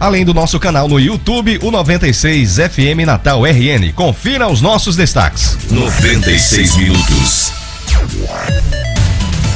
além do nosso canal no YouTube, o 96 FM Natal RN. Confira os nossos destaques. 96 minutos.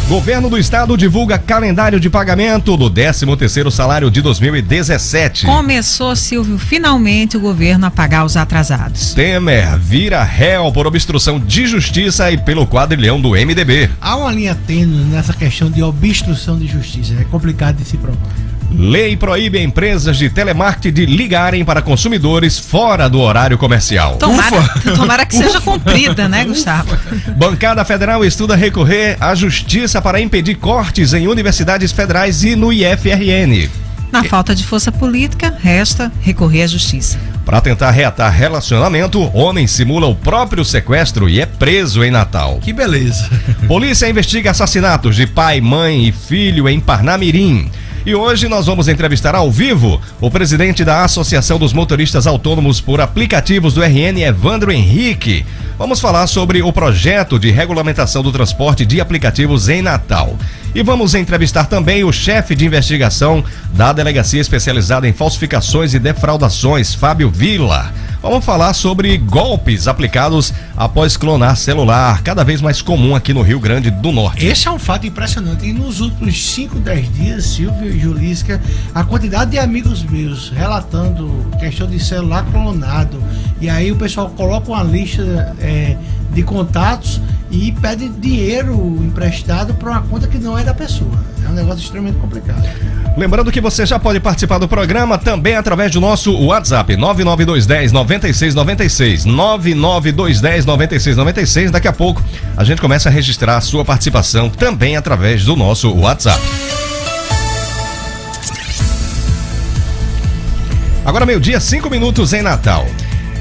Governo do Estado divulga calendário de pagamento do 13º salário de 2017. Começou, Silvio, finalmente o governo a pagar os atrasados. Temer vira réu por obstrução de justiça e pelo quadrilhão do MDB. Há uma linha tênue nessa questão de obstrução de justiça. É complicado de se provar. Lei proíbe empresas de telemarketing de ligarem para consumidores fora do horário comercial. Tomara que seja cumprida, né, Gustavo? Bancada Federal estuda recorrer à justiça para impedir cortes em universidades federais e no IFRN. Na falta de força política, resta recorrer à justiça. Para tentar reatar relacionamento, homem simula o próprio sequestro e é preso em Natal. Que beleza. Polícia investiga assassinatos de pai, mãe e filho em Parnamirim. E hoje nós vamos entrevistar ao vivo o presidente da Associação dos Motoristas Autônomos por Aplicativos do RN, Evandro Henrique. Vamos falar sobre o projeto de regulamentação do transporte de aplicativos em Natal. E vamos entrevistar também o chefe de investigação da Delegacia Especializada em Falsificações e Defraudações, Fábio Villa. Vamos falar sobre golpes aplicados após clonar celular, cada vez mais comum aqui no Rio Grande do Norte. Esse é um fato impressionante. E nos últimos 5, 10 dias, Silvio e Julisca, a quantidade de amigos meus relatando questão de celular clonado. E aí o pessoal coloca uma lista de contatos e pede dinheiro emprestado para uma conta que não é da pessoa. É um negócio extremamente complicado. Lembrando que você já pode participar do programa também através do nosso WhatsApp 99210-9696, 99210-9696. Daqui a pouco a gente começa a registrar a sua participação também através do nosso WhatsApp. Agora 12h, 5 minutos em Natal.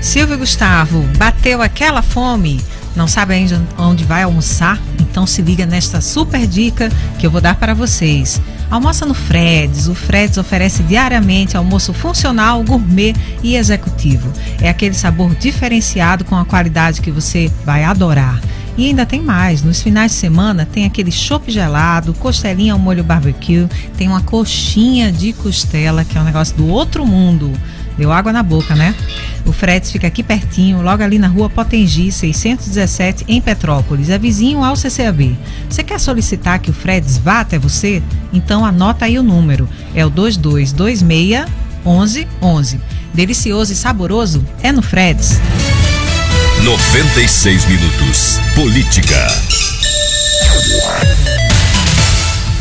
Silvio e Gustavo, bateu aquela fome? Não sabe ainda onde vai almoçar? Então se liga nesta super dica que eu vou dar para vocês. Almoça no Fred's. O Fred's oferece diariamente almoço funcional, gourmet e executivo. É aquele sabor diferenciado com a qualidade que você vai adorar. E ainda tem mais, nos finais de semana tem aquele chopp gelado, costelinha ao molho barbecue, tem uma coxinha de costela, que é um negócio do outro mundo. Deu água na boca, né? O Fred's fica aqui pertinho, logo ali na rua Potengi, 617, em Petrópolis. É vizinho ao CCAB. Você quer solicitar que o Fred's vá até você? Então anota aí o número. É o 2226-1111. Delicioso e saboroso é no Fred's. 96 minutos. Política.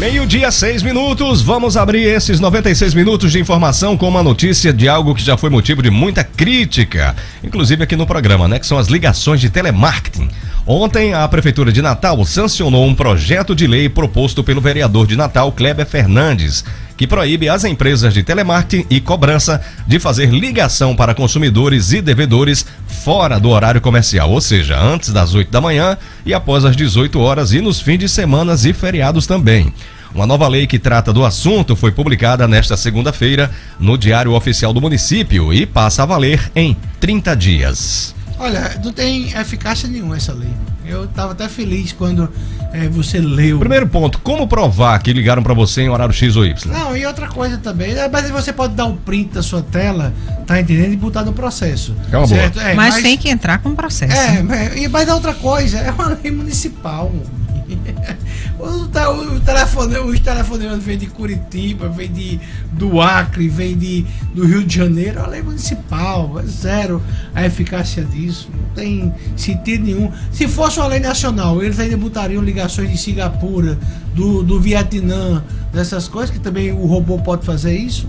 12h, 6 minutos, vamos abrir esses 96 minutos de informação com uma notícia de algo que já foi motivo de muita crítica, inclusive aqui no programa, né? Que são as ligações de telemarketing. Ontem, a Prefeitura de Natal sancionou um projeto de lei proposto pelo vereador de Natal, Kleber Fernandes, que proíbe as empresas de telemarketing e cobrança de fazer ligação para consumidores e devedores fora do horário comercial, ou seja, antes das 8 da manhã e após as 18 horas e nos fins de semana e feriados também. Uma nova lei que trata do assunto foi publicada nesta segunda-feira no Diário Oficial do Município e passa a valer em 30 dias. Olha, não tem eficácia nenhuma essa lei. Eu estava até feliz quando você leu. Primeiro ponto, como provar que ligaram para você em horário X ou Y? Não, e outra coisa também, mas você pode dar um print da sua tela, tá entendendo? E botar no processo. É uma boa. Mas tem que entrar com processo. Mas a outra coisa, é uma lei municipal. Os telefonemas vêm de Curitiba, vêm do Acre, vêm do Rio de Janeiro. É uma lei municipal, é zero a eficácia disso, não tem sentido nenhum. Se fosse uma lei nacional, eles ainda botariam ligações de Singapura, do Vietnã, dessas coisas, que também o robô pode fazer isso.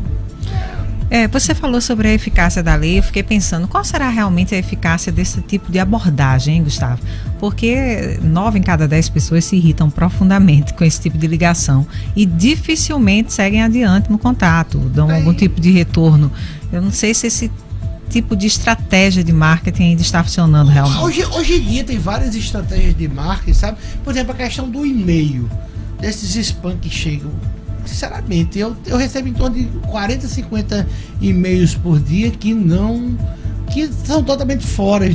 Você falou sobre a eficácia da lei, eu fiquei pensando, qual será realmente a eficácia desse tipo de abordagem, hein, Gustavo? Porque 9 em cada 10 pessoas se irritam profundamente com esse tipo de ligação e dificilmente seguem adiante no contato, dão algum tipo de retorno. Eu não sei se esse tipo de estratégia de marketing ainda está funcionando realmente. Hoje em dia tem várias estratégias de marketing, sabe? Por exemplo, a questão do e-mail, desses spam que chegam. Sinceramente, eu recebo em torno de 40, 50 e-mails por dia que são totalmente fora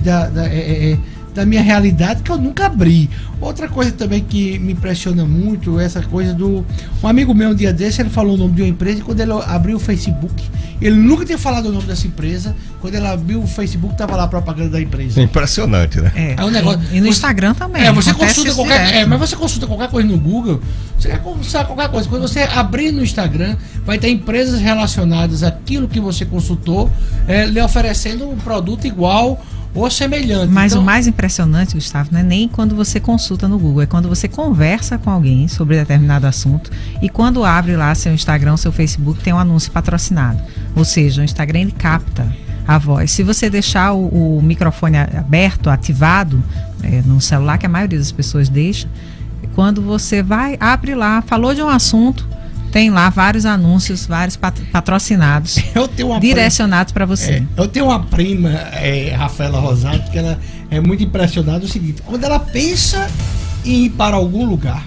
da minha realidade que eu nunca abri. Outra coisa também que me impressiona muito é essa coisa do... Um amigo meu, um dia desse, ele falou o nome de uma empresa e quando ele abriu o Facebook, ele nunca tinha falado o nome dessa empresa, quando ele abriu o Facebook, tava lá a propaganda da empresa. Impressionante, né? É, É um negócio- e no Instagram também. Você acontece consulta isso qualquer, direto. mas você consulta qualquer coisa no Google, você quer consultar qualquer coisa. Quando você abrir no Instagram, vai ter empresas relacionadas àquilo que você consultou, lhe oferecendo um produto igual ou semelhante. Mas Então, o mais impressionante, Gustavo, não é nem quando você consulta no Google, é quando você conversa com alguém sobre determinado assunto e quando abre lá seu Instagram, seu Facebook, tem um anúncio patrocinado. Ou seja, o Instagram ele capta a voz. Se você deixar o microfone aberto, ativado, no celular, que a maioria das pessoas deixa, quando você abre lá, falou de um assunto, tem lá vários anúncios, vários patrocinados, eu tenho uma direcionados para você. Eu tenho uma prima, Rafaela Rosato, que ela é muito impressionada. É o seguinte: quando ela pensa em ir para algum lugar,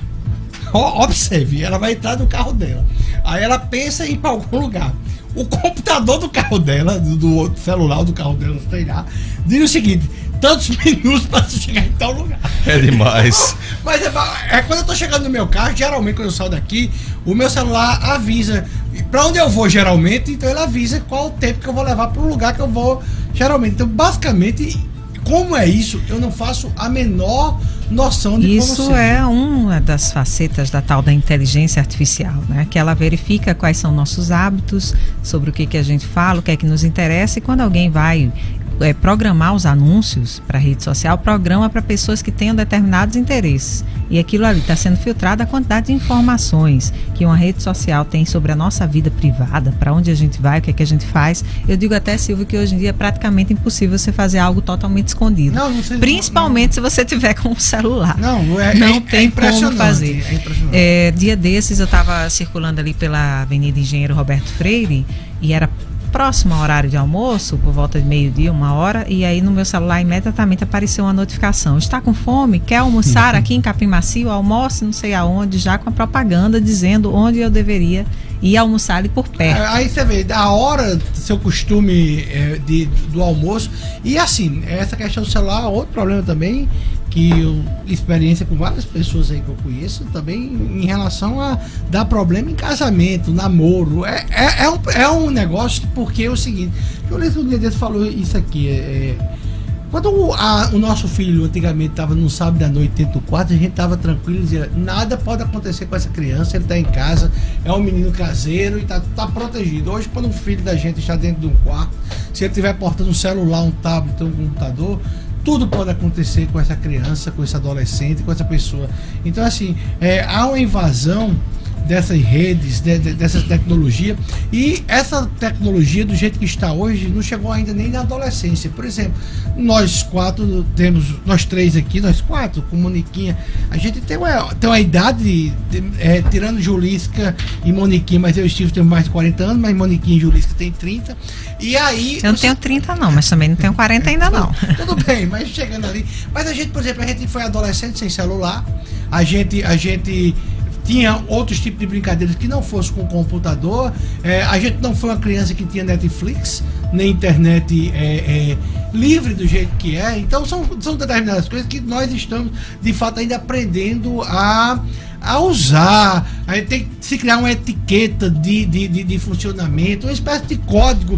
observe, ela vai entrar no carro dela. Aí ela pensa em ir para algum lugar. O computador do carro dela, do celular do carro dela, sei lá, diz o seguinte: tantos minutos para você chegar em tal lugar. É demais. Mas quando eu tô chegando no meu carro, geralmente quando eu saio daqui, o meu celular avisa pra onde eu vou geralmente, então ele avisa qual o tempo que eu vou levar pro lugar que eu vou geralmente. Então, basicamente, como é isso, eu não faço a menor noção de como Isso seja. é uma das facetas da tal da inteligência artificial, né? Que ela verifica quais são nossos hábitos, sobre o que a gente fala, o que é que nos interessa, e quando alguém vai programar os anúncios para a rede social, programa para pessoas que tenham determinados interesses. E aquilo ali está sendo filtrado a quantidade de informações que uma rede social tem sobre a nossa vida privada, para onde a gente vai, o que é que a gente faz. Eu digo até, Silvio, que hoje em dia é praticamente impossível você fazer algo totalmente escondido. Não sei, Principalmente se você tiver com o celular. Não Tem como impressionante, fazer. É impressionante. Dia desses eu estava circulando ali pela Avenida Engenheiro Roberto Freire e era próximo ao horário de almoço, por volta de meio-dia, 1h, e aí no meu celular imediatamente apareceu uma notificação: está com fome? Quer almoçar aqui em Capim Macio? Almoce não sei aonde, já com a propaganda dizendo onde eu deveria ir almoçar ali por perto. Aí você vê, a hora, seu costume do almoço. E assim, essa questão do celular, outro problema também, que eu experiência com várias pessoas aí que eu conheço, também em relação a dar problema em casamento, namoro. É um negócio, porque é o seguinte, o Ulisses um dia desse falou isso aqui, quando o nosso filho antigamente estava no sábado à noite dentro do quarto, a gente estava tranquilo, dizia, nada pode acontecer com essa criança, ele está em casa, é um menino caseiro e tá protegido. Hoje, quando o filho da gente está dentro de um quarto, se ele estiver portando um celular, um tablet, um computador, tudo pode acontecer com essa criança, com esse adolescente, com essa pessoa. Então, assim, há uma invasão dessas redes, dessa tecnologia, e essa tecnologia do jeito que está hoje não chegou ainda nem na adolescência. Por exemplo, nós três aqui, nós quatro, com Moniquinha, a gente tem uma idade, tirando Julisca e Moniquinha, mas eu e Steve temos mais de 40 anos, mas Moniquinha e Julisca tem 30, e aí... Eu não tenho 30 não, mas também não tenho 40 ainda não. Tudo bem, mas chegando ali, mas a gente, por exemplo, a gente foi adolescente sem celular, a gente tinha outros tipos de brincadeiras que não fosse com computador. A gente não foi uma criança que tinha Netflix, nem internet livre do jeito que é. Então são determinadas coisas que nós estamos, de fato, ainda aprendendo a usar. A gente tem que se criar uma etiqueta de funcionamento, uma espécie de código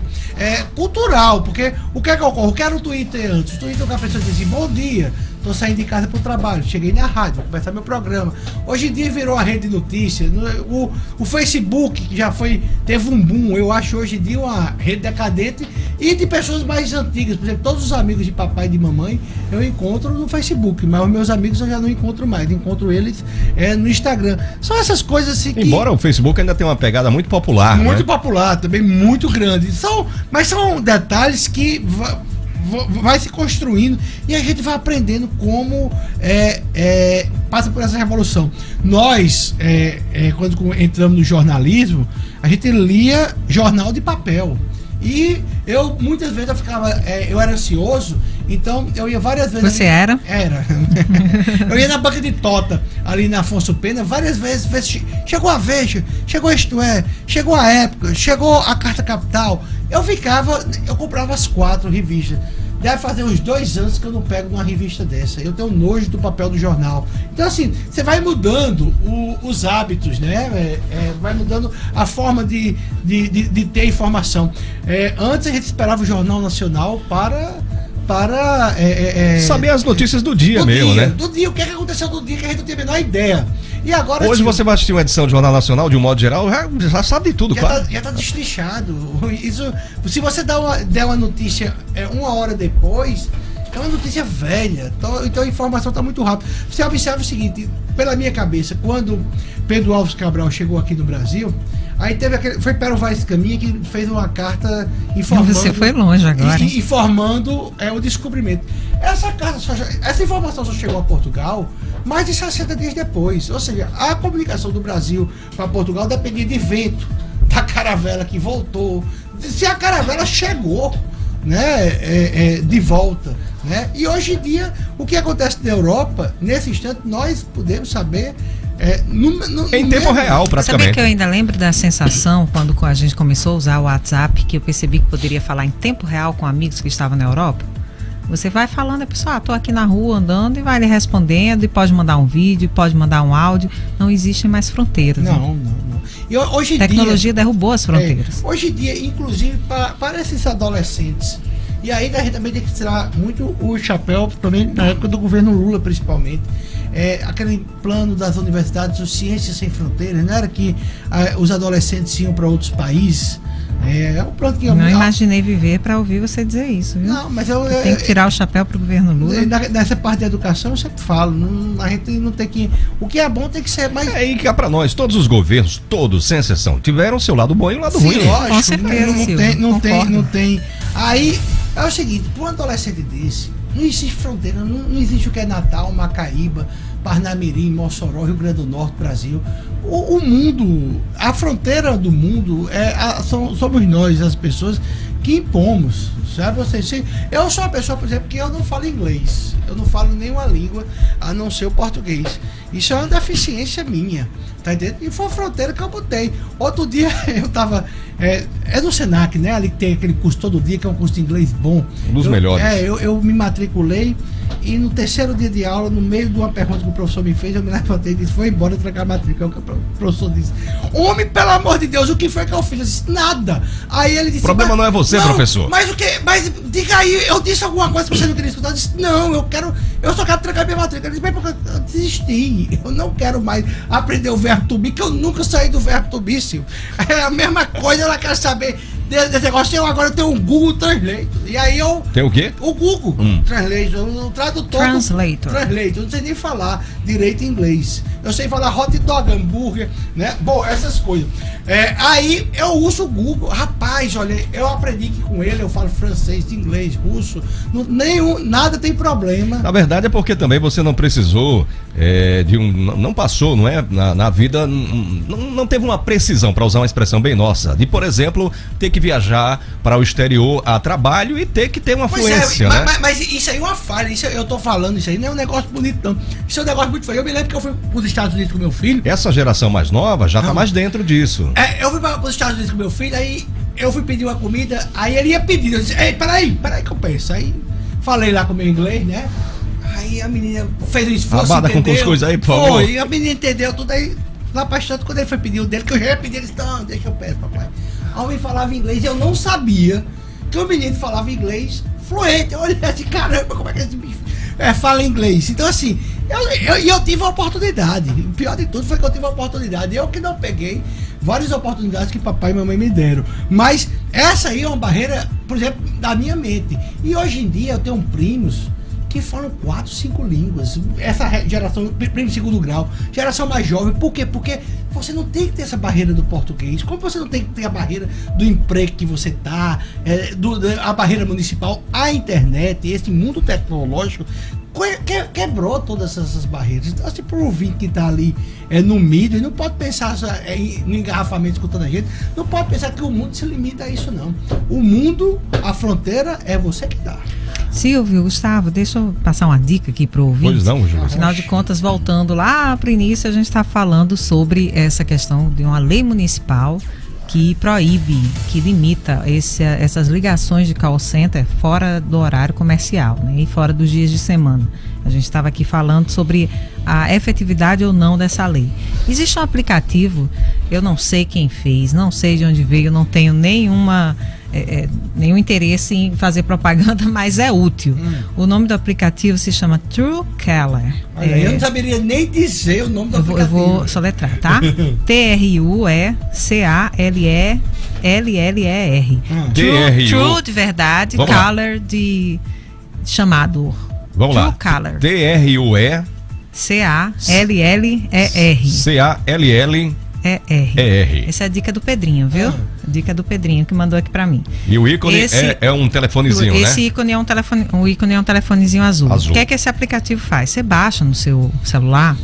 cultural. Porque o que é que ocorre? Eu quero o Twitter antes. O Twitter, a pessoa diz assim: bom dia, estou saindo de casa para o trabalho, cheguei na rádio, vou começar meu programa. Hoje em dia virou a rede de notícias. O Facebook, que já teve um boom, eu acho hoje em dia uma rede decadente, e de pessoas mais antigas. Por exemplo, todos os amigos de papai e de mamãe eu encontro no Facebook, mas os meus amigos eu já não encontro mais, encontro eles no Instagram. São essas coisas assim que... Embora o Facebook ainda tenha uma pegada muito popular, muito né? popular, também muito grande. Mas são detalhes que vai se construindo e a gente vai aprendendo como passa por essa revolução. Nós, quando entramos no jornalismo, a gente lia jornal de papel. E muitas vezes eu era ansioso, então eu ia várias vezes... Você era? Era. Eu ia na banca de Tota, ali na Afonso Pena, várias vezes, chegou a Veja, chegou Isto É, chegou a Época, chegou a Carta Capital. Eu comprava as 4 revistas. deve fazer uns 2 anos que eu não pego uma revista dessa. Eu tenho nojo do papel do jornal. Então, assim, você vai mudando os hábitos, né? Vai mudando a forma de ter informação. Antes a gente esperava o Jornal Nacional para saber as notícias do dia mesmo, né? Do dia, o que aconteceu do dia que a gente não tem a menor ideia. E agora, hoje você vai assistir uma edição do Jornal Nacional, de um modo geral, já sabe de tudo, claro. Já tá destrinchado. Isso, se você der uma notícia 1 hora depois, é uma notícia velha. Então a informação está muito rápida. Você observa o seguinte, pela minha cabeça, quando Pedro Álvares Cabral chegou aqui no Brasil, aí foi Pero Vaz Caminha que fez uma carta informando... Você foi longe agora. Informando o descobrimento. Essa informação só chegou a Portugal mais de 60 dias depois. Ou seja, a comunicação do Brasil para Portugal dependia de vento, da caravela que voltou, se a caravela chegou, né, de volta, né? E hoje em dia, o que acontece na Europa, nesse instante, nós podemos saber em tempo real, praticamente. Sabia que eu ainda lembro da sensação quando a gente começou a usar o WhatsApp, que eu percebi que poderia falar em tempo real com amigos que estavam na Europa? Você vai falando, a pessoa, tô aqui na rua andando, e vai lhe respondendo, e pode mandar um vídeo, pode mandar um áudio. Não existem mais fronteiras. Não. E hoje a tecnologia derrubou as fronteiras. Hoje em dia, inclusive, para esses adolescentes, e aí a gente também tem que tirar muito o chapéu, também na época do governo Lula, principalmente. Aquele plano das universidades, o Ciências Sem Fronteiras, não era que os adolescentes iam para outros países? Um plano que não imaginei viver para ouvir você dizer isso, viu? Não, mas tem que tirar o chapéu para o governo Lula. Nessa parte da educação eu sempre falo, a gente não tem que... O que é bom tem que ser mais... E cá para nós, todos os governos, todos, sem exceção, tiveram o seu lado bom e o lado ruim. Lógico, com certeza, não tem. Aí, é o seguinte, para um adolescente desse, não existe fronteira, não existe o que é Natal, Macaíba, Parnamirim, Mossoró, Rio Grande do Norte, Brasil. O mundo, a fronteira do mundo somos nós, as pessoas que impomos, sabe? Eu sou uma pessoa, por exemplo, que eu não falo inglês, eu não falo nenhuma língua a não ser o português. Isso é uma deficiência minha, tá entendendo? E foi a fronteira que eu botei. Outro dia eu tava no Senac, né? Ali que tem aquele curso todo dia, que é um curso de inglês bom. Um dos melhores. Eu me matriculei e no 3º dia de aula, no meio de uma pergunta que o professor me fez, eu me levantei e disse, foi embora trancar a matrícula. O professor disse, homem, pelo amor de Deus, o que foi que eu fiz? Eu disse, nada. Aí ele disse, o problema não é você, professor. Mas o que? Mas diga aí, eu disse alguma coisa que você não queria escutar? Eu disse, não, eu só quero trancar minha matrícula. Ele disse, mas porque eu desisti, eu não quero mais aprender o verbo to be, que eu nunca saí do verbo to be, Silvio. É a mesma coisa, ela quer saber desse negócio. Agora eu tenho um Google Translate. E aí eu... Tem o quê? O Google Translate, o tradutor. Translator. Eu não sei nem falar direito inglês. Eu sei falar hot dog, hambúrguer, né? Bom, essas coisas. Aí eu uso o Google. Rapaz, olha, eu aprendi que com ele eu falo francês, inglês, russo. Nada tem problema. Na verdade é porque também você não precisou não passou, não é? Na vida, não teve uma precisão, para usar uma expressão bem nossa, de, por exemplo, ter que viajar para o exterior a trabalho e ter que ter uma fluência, né? Mas isso aí é uma falha, eu tô falando, isso aí não é um negócio bonito, não. Isso é um negócio muito feio. Eu me lembro que eu fui para os Estados Unidos com meu filho. Essa geração mais nova já tá mais dentro disso. Eu fui para os Estados Unidos com meu filho, aí eu fui pedir uma comida, aí ele ia pedir, eu disse, peraí que eu penso. Aí falei lá com o meu inglês, né? Aí a menina fez um esforço, abada com cuscuz aí, por favor. Foi, a menina entendeu tudo aí. Lá pra tanto, quando ele foi pedir o dele, que eu já ia pedir, ele disse, não, deixa eu peço, papai. Aí o homem falava inglês, eu não sabia que o menino falava inglês fluente. Eu olhei assim, caramba, como é que esse bicho fala inglês? Então assim, eu tive a oportunidade. O pior de tudo foi que eu tive a oportunidade. Eu que não peguei várias oportunidades que papai e mamãe me deram. Mas essa aí é uma barreira, por exemplo, da minha mente. E hoje em dia eu tenho primos que falam 4, 5 línguas. Essa geração, primeiro e segundo grau, geração mais jovem. Por quê? Porque você não tem que ter essa barreira do português. Como você não tem que ter a barreira do emprego que você tá, a barreira municipal, a internet, esse mundo tecnológico quebrou todas essas barreiras. Então, assim, para o ouvinte que está ali no mídia, não pode pensar no engarrafamento escutando a gente, não pode pensar que o mundo se limita a isso, não. O mundo, a fronteira é você que dá. Silvio, Gustavo, deixa eu passar uma dica aqui para o ouvinte. Pois não, Júlio. Afinal de contas, voltando lá para o início, a gente está falando sobre essa questão de uma lei municipal que proíbe, que limita essas ligações de call center fora do horário comercial, né, e fora dos dias de semana. A gente estava aqui falando sobre a efetividade ou não dessa lei. Existe um aplicativo, eu não sei quem fez, não sei de onde veio, não tenho nenhum interesse em fazer propaganda, mas é útil. O nome do aplicativo se chama Truecaller. Olha, eu não saberia nem dizer o nome do aplicativo. Eu vou soletrar, tá? Truecaller. True de verdade, caller de chamado. Vamos lá. Truecaller. Truecaller. Essa é a dica do Pedrinho, viu? Dica do Pedrinho que mandou aqui pra mim. E o ícone é um telefonezinho, né? Esse ícone é um telefonezinho azul. O que é que esse aplicativo faz? Você baixa no seu celular,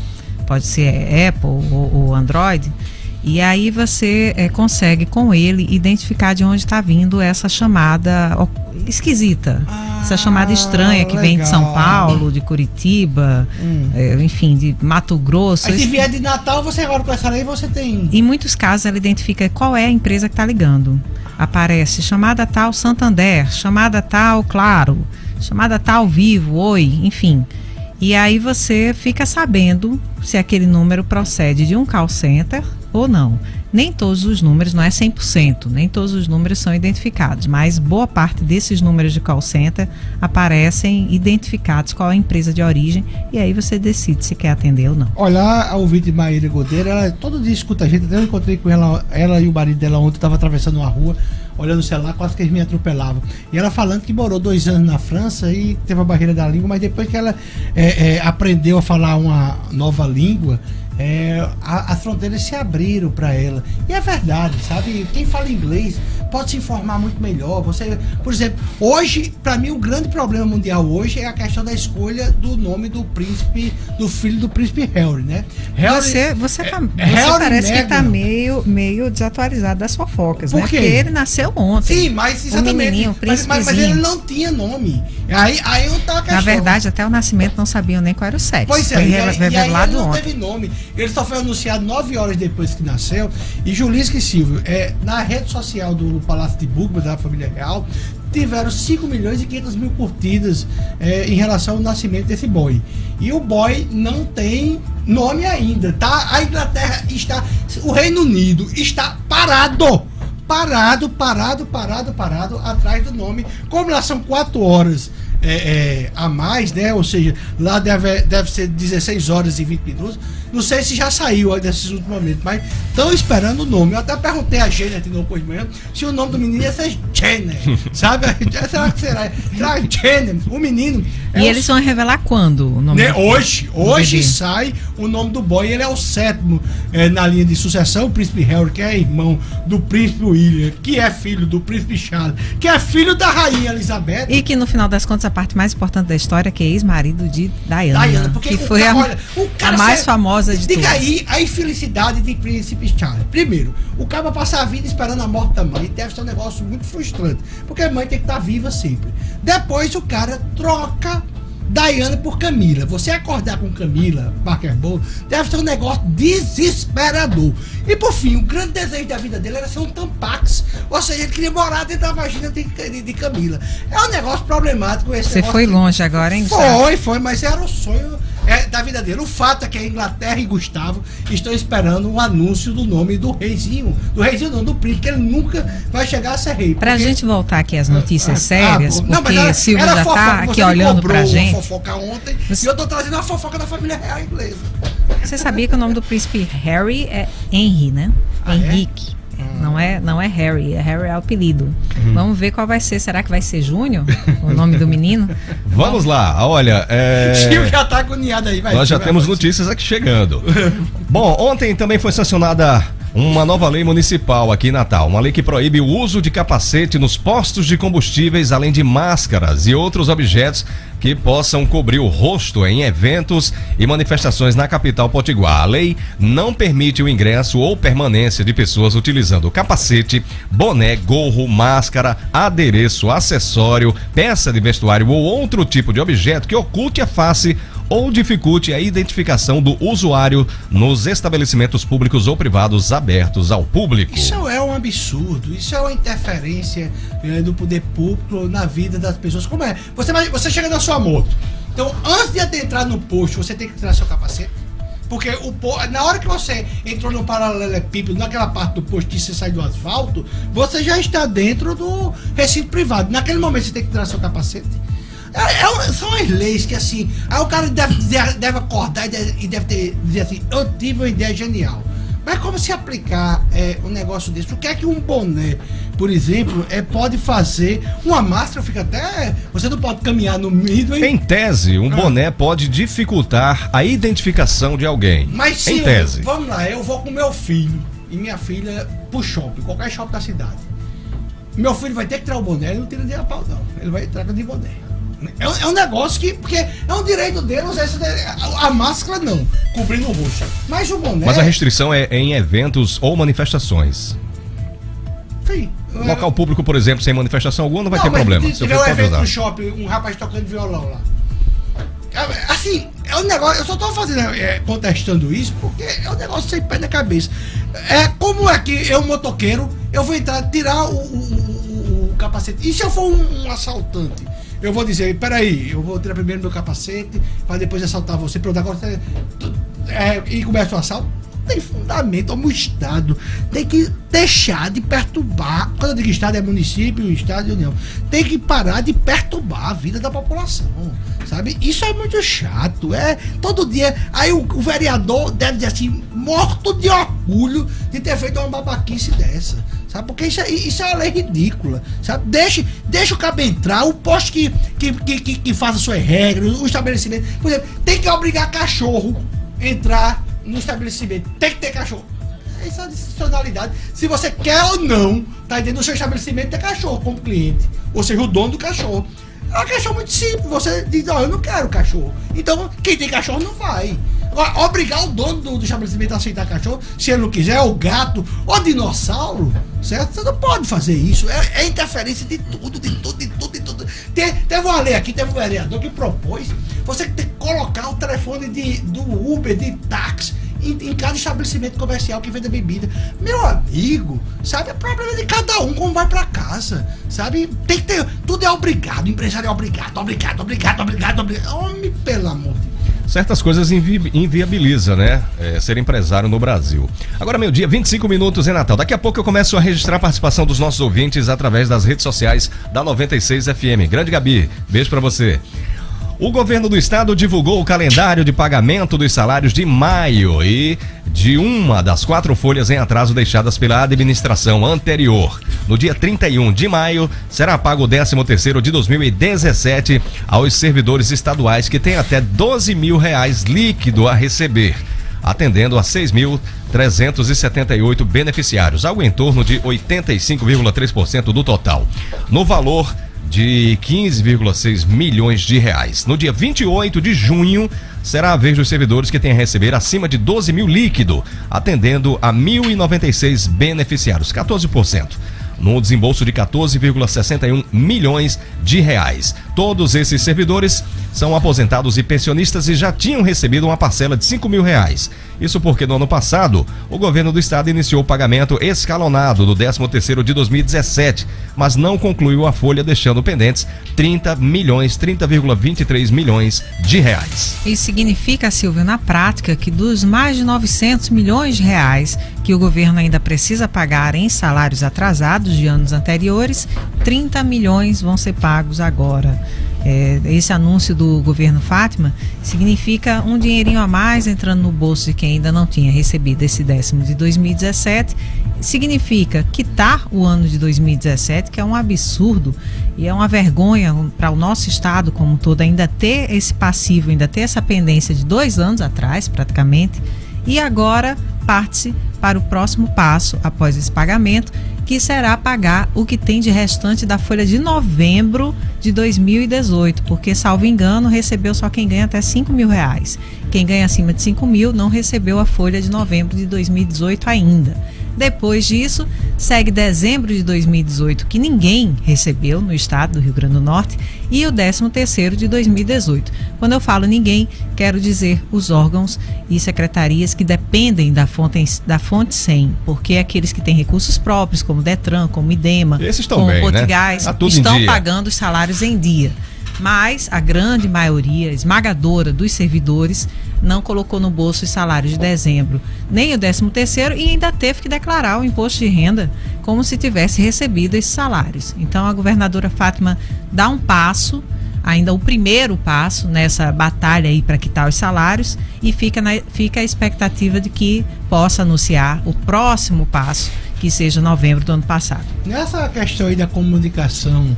pode ser Apple ou Android, e aí você consegue com ele identificar de onde está vindo essa chamada esquisita, essa chamada estranha que vem de São Paulo, de Curitiba, enfim, de Mato Grosso. Aí se vier de Natal, você agora com essa lei, você tem... Em muitos casos ela identifica qual é a empresa que está ligando. Aparece chamada tal Santander, chamada tal Claro, chamada tal Vivo, Oi, enfim. E aí você fica sabendo se aquele número procede de um call center ou não. Nem todos os números, não é 100%, nem todos os números são identificados, mas boa parte desses números de call center aparecem identificados qual é a empresa de origem, e aí você decide se quer atender ou não. Olha, a ouvinte Maíra Godeira, ela todo dia escuta a gente, até eu encontrei com ela e o marido dela ontem, estava atravessando uma rua, olhando o celular, quase que eles me atropelavam. E ela falando que morou 2 anos na França e teve a barreira da língua, mas depois que ela aprendeu a falar uma nova língua, as fronteiras se abriram para ela. E é verdade, sabe? Quem fala inglês pode se informar muito melhor. Você, por exemplo, hoje, para mim, o grande problema mundial hoje é a questão da escolha do nome do príncipe, do filho do príncipe Harry, né? Você parece que tá meio desatualizado das fofocas, né? Porque ele nasceu ontem. Sim, mas exatamente. Mas ele não tinha nome. Aí eu tava questão. Na verdade, até o nascimento não sabiam nem qual era o sexo. Pois é, foi revelado ontem. Não teve nome. Ele só foi anunciado 9 horas depois que nasceu. E Julisca e Silvio, na rede social do Palácio de Buckingham, da família real, tiveram 5.500.000 curtidas em relação ao nascimento desse boy. E o boy não tem nome ainda, tá? A Inglaterra está... O Reino Unido está parado atrás do nome. Como lá são 4 horas a mais, né? Ou seja, lá deve ser 16 horas e 20 minutos. Não sei se já saiu nesses últimos momentos, mas estão esperando o nome. Eu até perguntei a Jenner no depois de manhã se o nome do menino ia ser Jenner, sabe? Será que será? Será Jenner, o menino? E eles vão revelar quando o nome? Hoje sai o nome do boy. Ele é o 7º na linha de sucessão. O príncipe Harry, que é irmão do príncipe William, que é filho do príncipe Charles, que é filho da rainha Elizabeth. E que no final das contas a parte mais importante da história, que é ex-marido de Diana, porque que foi a mais famosa de diga todas. Aí a infelicidade de príncipe Charles. Primeiro, o cara passar a vida esperando a morte da mãe deve ser um negócio muito frustrante, porque a mãe tem que estar viva sempre. Depois o cara troca Diana por Camila. Você acordar com Camila Parker Bowles deve ser um negócio desesperador. E por fim, o grande desejo da vida dele era ser um Tampax. Ou seja, ele queria morar dentro da vagina de Camila. É um negócio problemático esse. Você foi longe agora, hein? Foi, mas era o sonho da vida dele. O fato é que a Inglaterra e Gustavo estão esperando um anúncio do nome do reizinho. Do reizinho não, do príncipe, que ele nunca vai chegar a ser rei. Pra gente voltar aqui às notícias sérias, porque Silvio já tá aqui olhando pra gente. Fofoca ontem, e eu tô trazendo a fofoca da família real inglesa. Você sabia que o nome do príncipe Harry é Henry, né? Henrique. Não é Harry, Harry é o apelido. Vamos ver qual vai ser. Será que vai ser Júnior, o nome do menino? Vamos lá, olha. Chico já tá agoniado aí. Nós já temos notícias aqui chegando. Bom, ontem também foi sancionada uma nova lei municipal aqui em Natal. Uma lei que proíbe o uso de capacete nos postos de combustíveis, além de máscaras e outros objetos que possam cobrir o rosto em eventos e manifestações na capital potiguar. A lei não permite o ingresso ou permanência de pessoas utilizando capacete, boné, gorro, máscara, adereço, acessório, peça de vestuário ou outro tipo de objeto que oculte a face ou dificulte a identificação do usuário nos estabelecimentos públicos ou privados abertos ao público. Isso é um absurdo, isso é uma interferência do poder público na vida das pessoas. Como é? Você chega na sua moto, então antes de adentrar no posto, você tem que tirar seu capacete. Porque na hora que você entrou no paralelepípedo, naquela parte do posto que você sai do asfalto, você já está dentro do recinto privado. Naquele momento você tem que tirar seu capacete. São as leis que assim, aí o cara deve acordar e deve dizer assim, eu tive uma ideia genial. Mas como se aplicar um negócio desse? O que é que um boné, por exemplo, pode fazer? Uma máscara fica até... Você não pode caminhar no meio... Em tese, um boné pode dificultar a identificação de alguém. Mas se em tese. Vamos lá, eu vou com meu filho e minha filha pro shopping, qualquer shopping da cidade. Meu filho vai ter que tirar o boné, ele não tira de a pau não. Ele vai entrar de boné. É um negócio que... Porque é um direito dele usar a máscara não, cobrindo o rosto. Mas o boné... Mas a restrição é em eventos ou manifestações. Sim. Local público, por exemplo, sem manifestação alguma, não vai ter problema. Se tiver um evento no shopping, um rapaz tocando violão lá. Assim, é um negócio... Eu só tô contestando isso porque é um negócio sem pé na cabeça. Como é que eu, motoqueiro, eu vou tirar o capacete? E se eu for um assaltante? Eu vou dizer, peraí, eu vou tirar primeiro meu capacete para depois assaltar você, pronto, agora e começa o assalto. Tem fundamento, o Estado tem que deixar de perturbar. Quando eu digo Estado é município, Estado e União, tem que parar de perturbar a vida da população, sabe? Isso é muito chato, todo dia, aí o vereador deve dizer assim, morto de orgulho de ter feito uma babaquice dessa, sabe? Porque isso é uma lei ridícula, sabe? Deixa o cabo entrar, o posto que faça suas regras, o estabelecimento, por exemplo, tem que obrigar cachorro a entrar no estabelecimento, tem que ter cachorro. Isso é disfuncionalidade. Se você quer ou não, tá dentro do seu estabelecimento ter cachorro como cliente, ou seja, o dono do cachorro. É uma questão muito simples. Você diz, eu não quero cachorro. Então, quem tem cachorro não vai. Agora, obrigar o dono do estabelecimento a aceitar cachorro, se ele não quiser, ou gato, ou dinossauro, certo? Você não pode fazer isso. É interferência de tudo. Teve uma lei aqui, teve um vereador que propôs você ter que colocar o telefone do Uber, de táxi, em cada estabelecimento comercial que vende bebida. Meu amigo, sabe? É problema de cada um como vai pra casa, sabe? Tem que ter, tudo é obrigado, o empresário é obrigado. Homem, pelo amor de Deus. Certas coisas inviabiliza, né? Ser empresário no Brasil. Agora, meio-dia, 25 minutos em Natal. Daqui a pouco eu começo a registrar a participação dos nossos ouvintes através das redes sociais da 96 FM. Grande Gabi, beijo pra você. O governo do estado divulgou o calendário de pagamento dos salários de maio e de uma das 4 folhas em atraso deixadas pela administração anterior. No dia 31 de maio, será pago o 13º de 2017 aos servidores estaduais que têm até R$12 mil líquido a receber, atendendo a 6.378 beneficiários, algo em torno de 85,3% do total. No valor de 15,6 milhões de reais. No dia 28 de junho, será a vez dos servidores que têm a receber acima de 12 mil líquido, atendendo a 1.096 beneficiários, 14%. No desembolso de 14,61 milhões de reais. Todos esses servidores são aposentados e pensionistas e já tinham recebido uma parcela de R$5 mil. Isso porque no ano passado, o governo do estado iniciou o pagamento escalonado do 13º de 2017, mas não concluiu a folha, deixando pendentes 30,23 milhões de reais. Isso significa, Silvio, na prática, que dos mais de 900 milhões de reais que o governo ainda precisa pagar em salários atrasados de anos anteriores, 30 milhões vão ser pagos agora. Esse anúncio do governo Fátima significa um dinheirinho a mais entrando no bolso de quem ainda não tinha recebido esse 10º de 2017. Significa quitar o ano de 2017, que é um absurdo e é uma vergonha para o nosso estado como um todo ainda ter esse passivo, ainda ter essa pendência de 2 anos atrás praticamente, e agora parte para o próximo passo após esse pagamento, que será pagar o que tem de restante da folha de novembro de 2018, porque, salvo engano, recebeu só quem ganha até R$5 mil. Quem ganha acima de R$5 mil não recebeu a folha de novembro de 2018 ainda. Depois disso, segue dezembro de 2018, que ninguém recebeu no estado do Rio Grande do Norte, e o 13º de 2018. Quando eu falo ninguém, quero dizer os órgãos e secretarias que dependem da fonte 100, porque aqueles que têm recursos próprios, como Detran, como IDEMA, como Potigás, né? estão pagando os salários em dia. Mas a grande maioria, esmagadora dos servidores, não colocou no bolso os salários de dezembro, nem o 13º, e ainda teve que declarar o imposto de renda como se tivesse recebido esses salários. Então a governadora Fátima dá um passo, ainda o primeiro passo nessa batalha aí para quitar os salários, e fica a expectativa de que possa anunciar o próximo passo, que seja novembro do ano passado. Nessa questão aí da comunicação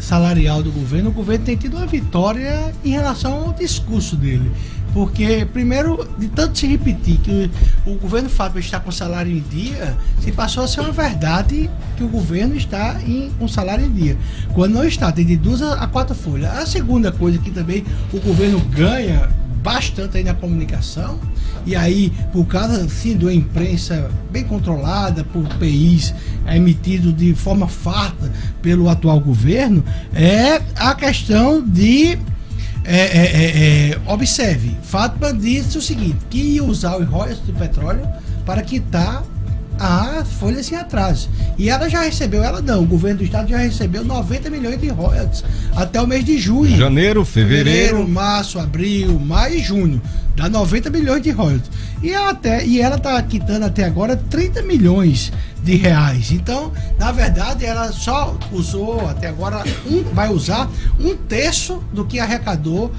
salarial do governo, o governo tem tido uma vitória em relação ao discurso dele. Porque, primeiro, de tanto se repetir que o governo Fátima está com salário em dia, se passou a ser uma verdade que o governo está com salário em dia. Quando não está, tem de 2 a 4 folhas. A segunda coisa que também o governo ganha bastante aí na comunicação, e aí, por causa assim, de uma imprensa bem controlada por PIs, emitido de forma farta pelo atual governo, é a questão de observe, Fátima disse o seguinte, que ia usar os royalties do petróleo para quitar a folha sem atraso. E ela já recebeu, o governo do estado já recebeu 90 milhões de royalties até o mês de junho. Janeiro, fevereiro, março, abril, maio e junho. Dá 90 milhões de royalties. E ela está quitando até agora 30 milhões de reais. Então, na verdade, ela só usou até agora, vai usar 1/3 do que arrecadou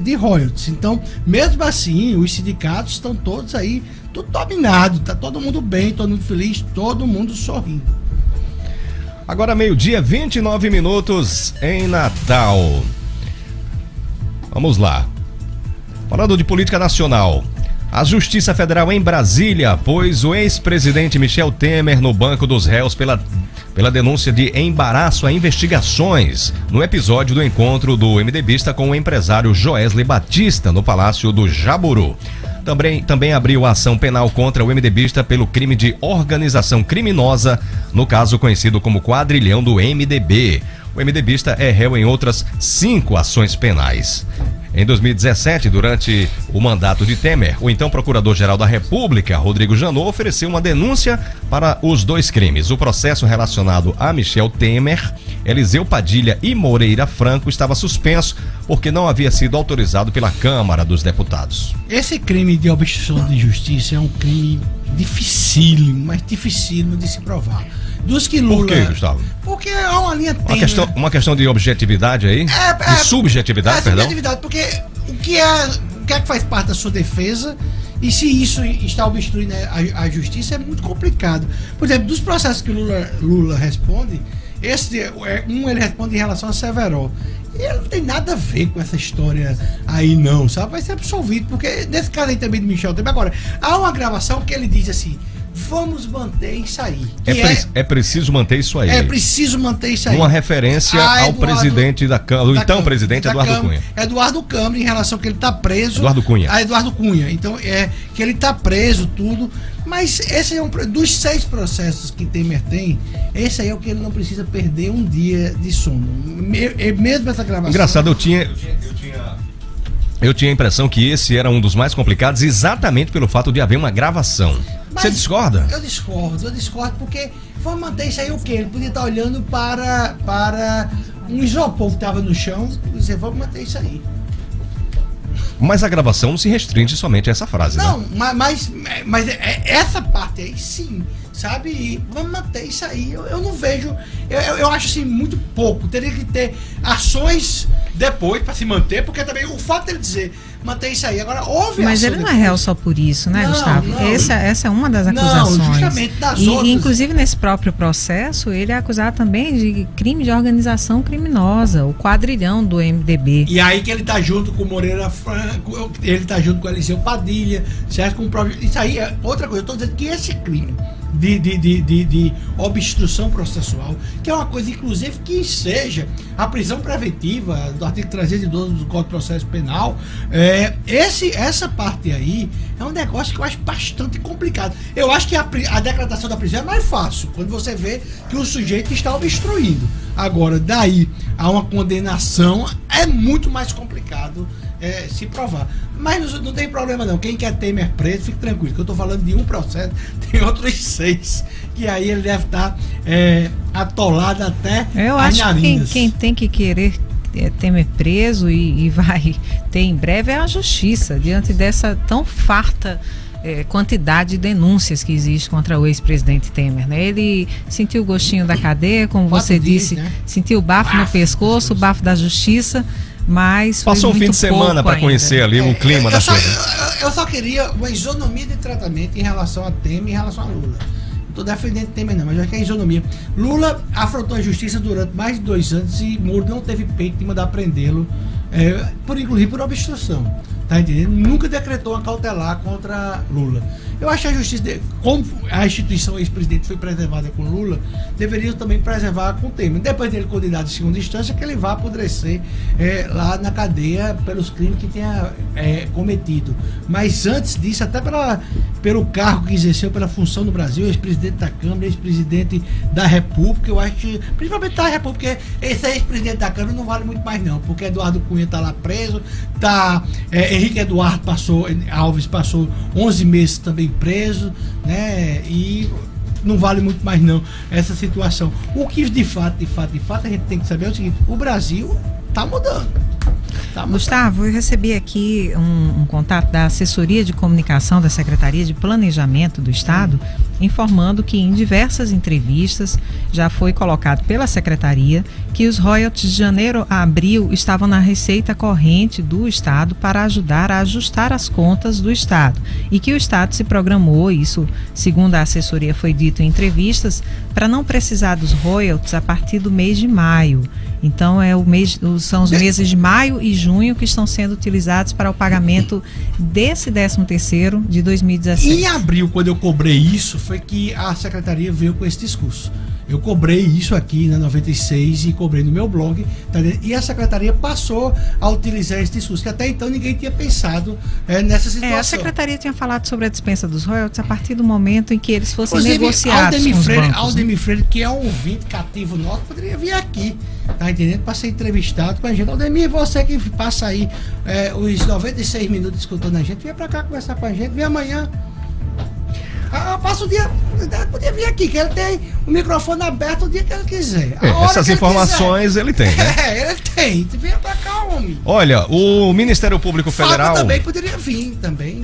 de royalties. Então, mesmo assim, os sindicatos estão todos aí, tudo dominado, tá todo mundo bem, todo mundo feliz, todo mundo sorrindo. Agora 12h29 em Natal. Vamos lá. Falando de política nacional, a Justiça Federal em Brasília pôs o ex-presidente Michel Temer no banco dos réus pela denúncia de embaraço a investigações no episódio do encontro do MDBista com o empresário Joesley Batista no Palácio do Jaburu. Também abriu a ação penal contra o MDBista pelo crime de organização criminosa, no caso conhecido como quadrilhão do MDB. O MDBista é réu em outras 5 ações penais. Em 2017, durante o mandato de Temer, o então Procurador-Geral da República, Rodrigo Janot, ofereceu uma denúncia para os 2 crimes. O processo relacionado a Michel Temer, Eliseu Padilha e Moreira Franco estava suspenso porque não havia sido autorizado pela Câmara dos Deputados. Esse crime de obstrução de justiça é um crime dificílimo, mas dificílimo de se provar. Dos que Lula... Por quê, Gustavo? Porque é uma linha tênue. Uma questão de objetividade aí? De subjetividade, perdão? Subjetividade, porque o que é que faz parte da sua defesa, e se isso está obstruindo a justiça, é muito complicado. Por exemplo, dos processos que Lula responde, ele responde em relação a Severo. E ele não tem nada a ver com essa história aí não, sabe? Vai ser absolvido, porque nesse caso aí também de Michel Temer. Agora, há uma gravação que ele diz assim: vamos manter isso aí. É preciso manter isso aí. É preciso manter isso aí. Uma referência ao presidente da Câmara, o então presidente Eduardo Cunha. Eduardo Câmara, em relação que ele está preso. Eduardo Cunha. Eduardo Cunha. Então, que ele está preso, tudo. Mas esse é dos 6 processos que Temer tem, esse aí é o que ele não precisa perder um dia de sono. Mesmo essa gravação. Engraçado, eu tinha a impressão que esse era um dos mais complicados exatamente pelo fato de haver uma gravação. Mas você discorda? Eu discordo porque vamos manter isso aí o quê? Ele podia estar olhando para um isopor que estava no chão e dizer, vamos manter isso aí. Mas a gravação não se restringe somente a essa frase, não, né? Mas essa parte aí sim, sabe? E vamos manter isso aí. Eu não vejo, eu acho assim muito pouco. Teria que ter ações depois para se manter, porque também o fato dele dizer manter isso aí, agora houve. Mas ele não é réu só por isso, né, Gustavo? Não. Essa é uma das acusações. Não, justamente das outras. E inclusive nesse próprio processo, ele é acusado também de crime de organização criminosa, o quadrilhão do MDB. E aí que ele tá junto com o Moreira Franco, ele tá junto com o Eliseu Padilha, certo? Com o próprio... Isso aí é outra coisa. Eu tô dizendo que esse crime de obstrução processual, que é uma coisa, inclusive, que seja a prisão preventiva do artigo 312 do Código de Processo Penal. Essa parte aí é um negócio que eu acho bastante complicado. Eu acho que a decretação da prisão é mais fácil, quando você vê que o sujeito está obstruindo. Agora, daí a uma condenação é muito mais complicado se provar. Mas não tem problema não. Quem quer Temer preso, fique tranquilo, que eu estou falando de um processo, tem outros 6, que aí ele deve estar atolado até eu as acho narinas. que quem tem que querer Temer preso e vai ter em breve é a justiça, diante dessa tão farta quantidade de denúncias que existe contra o ex-presidente Temer, né? Ele sentiu o gostinho da cadeia, como você disse, né? Sentiu o bafo no pescoço, o bafo da justiça, mas passou um fim de semana para conhecer ali o clima da coisa. Eu só queria uma isonomia de tratamento em relação a Temer e em relação a Lula. Não estou defendendo Temer não, mas eu acho que é isonomia. Lula afrontou a justiça durante mais de 2 anos e Moro não teve peito de mandar prendê-lo, inclusive por obstrução. Tá entendendo? Nunca decretou uma cautelar contra Lula. Eu acho que a justiça, como a instituição ex-presidente foi preservada com Lula, deveria também preservar com Temer. Depois dele condenado em segunda instância, que ele vá apodrecer lá na cadeia pelos crimes que tenha cometido. Mas antes disso, até pelo cargo que exerceu, pela função no Brasil, ex-presidente da Câmara, ex-presidente da República, eu acho que, principalmente da República, porque esse ex-presidente da Câmara não vale muito mais não, porque Eduardo Cunha está lá preso, Henrique Eduardo Alves passou 11 meses também preso, né? E não vale muito mais não essa situação. O que de fato a gente tem que saber é o seguinte: o Brasil está mudando. Gustavo, eu recebi aqui um contato da Assessoria de Comunicação da Secretaria de Planejamento do Estado, informando que em diversas entrevistas já foi colocado pela Secretaria que os royalties de janeiro a abril estavam na receita corrente do Estado para ajudar a ajustar as contas do Estado e que o Estado se programou, isso segundo a assessoria foi dito em entrevistas, para não precisar dos royalties a partir do mês de maio. Então são os meses de maio e junho que estão sendo utilizados para o pagamento desse 13º de 2016. Em abril, quando eu cobrei isso, foi que a Secretaria veio com esse discurso. Eu cobrei isso aqui na 96 e cobrei no meu blog, tá, e a Secretaria passou a utilizar esse discurso, que até então ninguém tinha pensado nessa situação. A Secretaria tinha falado sobre a dispensa dos royalties a partir do momento em que eles fossem negociados com os bancos. Aldemir Freire, que é um ouvinte cativo nosso, poderia vir aqui, tá entendendo? Para ser entrevistado com a gente. Aldemir, você que passa aí os 96 minutos escutando a gente, vem para cá conversar com a gente, vem amanhã. Passa o dia, podia vir aqui, que ele tem o microfone aberto o dia que ele quiser. Essas informações ele tem, né? Ele tem. Vem pra cá, homem. Olha, o Ministério Público Federal... Fábio também poderia vir, também,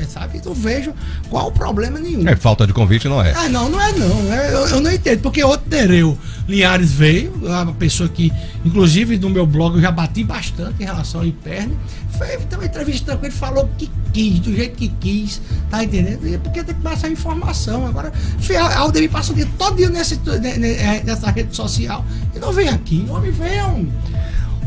sabe? Não vejo qual o problema nenhum. Falta de convite não é. Não é. Eu não entendo, porque outro Tereu Linhares veio, uma pessoa que, inclusive, no meu blog eu já bati bastante em relação ao Imperne. Tem uma entrevista com ele, falou que quis, do jeito que quis, tá entendendo? E porque tem que passar informação. Agora, Aldemir passa o dia todo dia nessa rede social e não vem aqui. O homem vem, homem.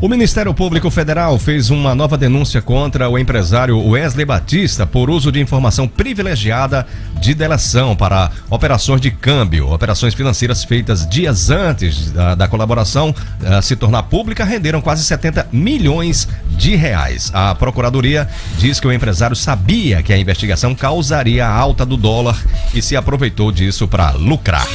O Ministério Público Federal fez uma nova denúncia contra o empresário Wesley Batista por uso de informação privilegiada de delação para operações de câmbio. Operações financeiras feitas dias antes da colaboração se tornar pública renderam quase 70 milhões de reais. A Procuradoria diz que o empresário sabia que a investigação causaria a alta do dólar e se aproveitou disso para lucrar.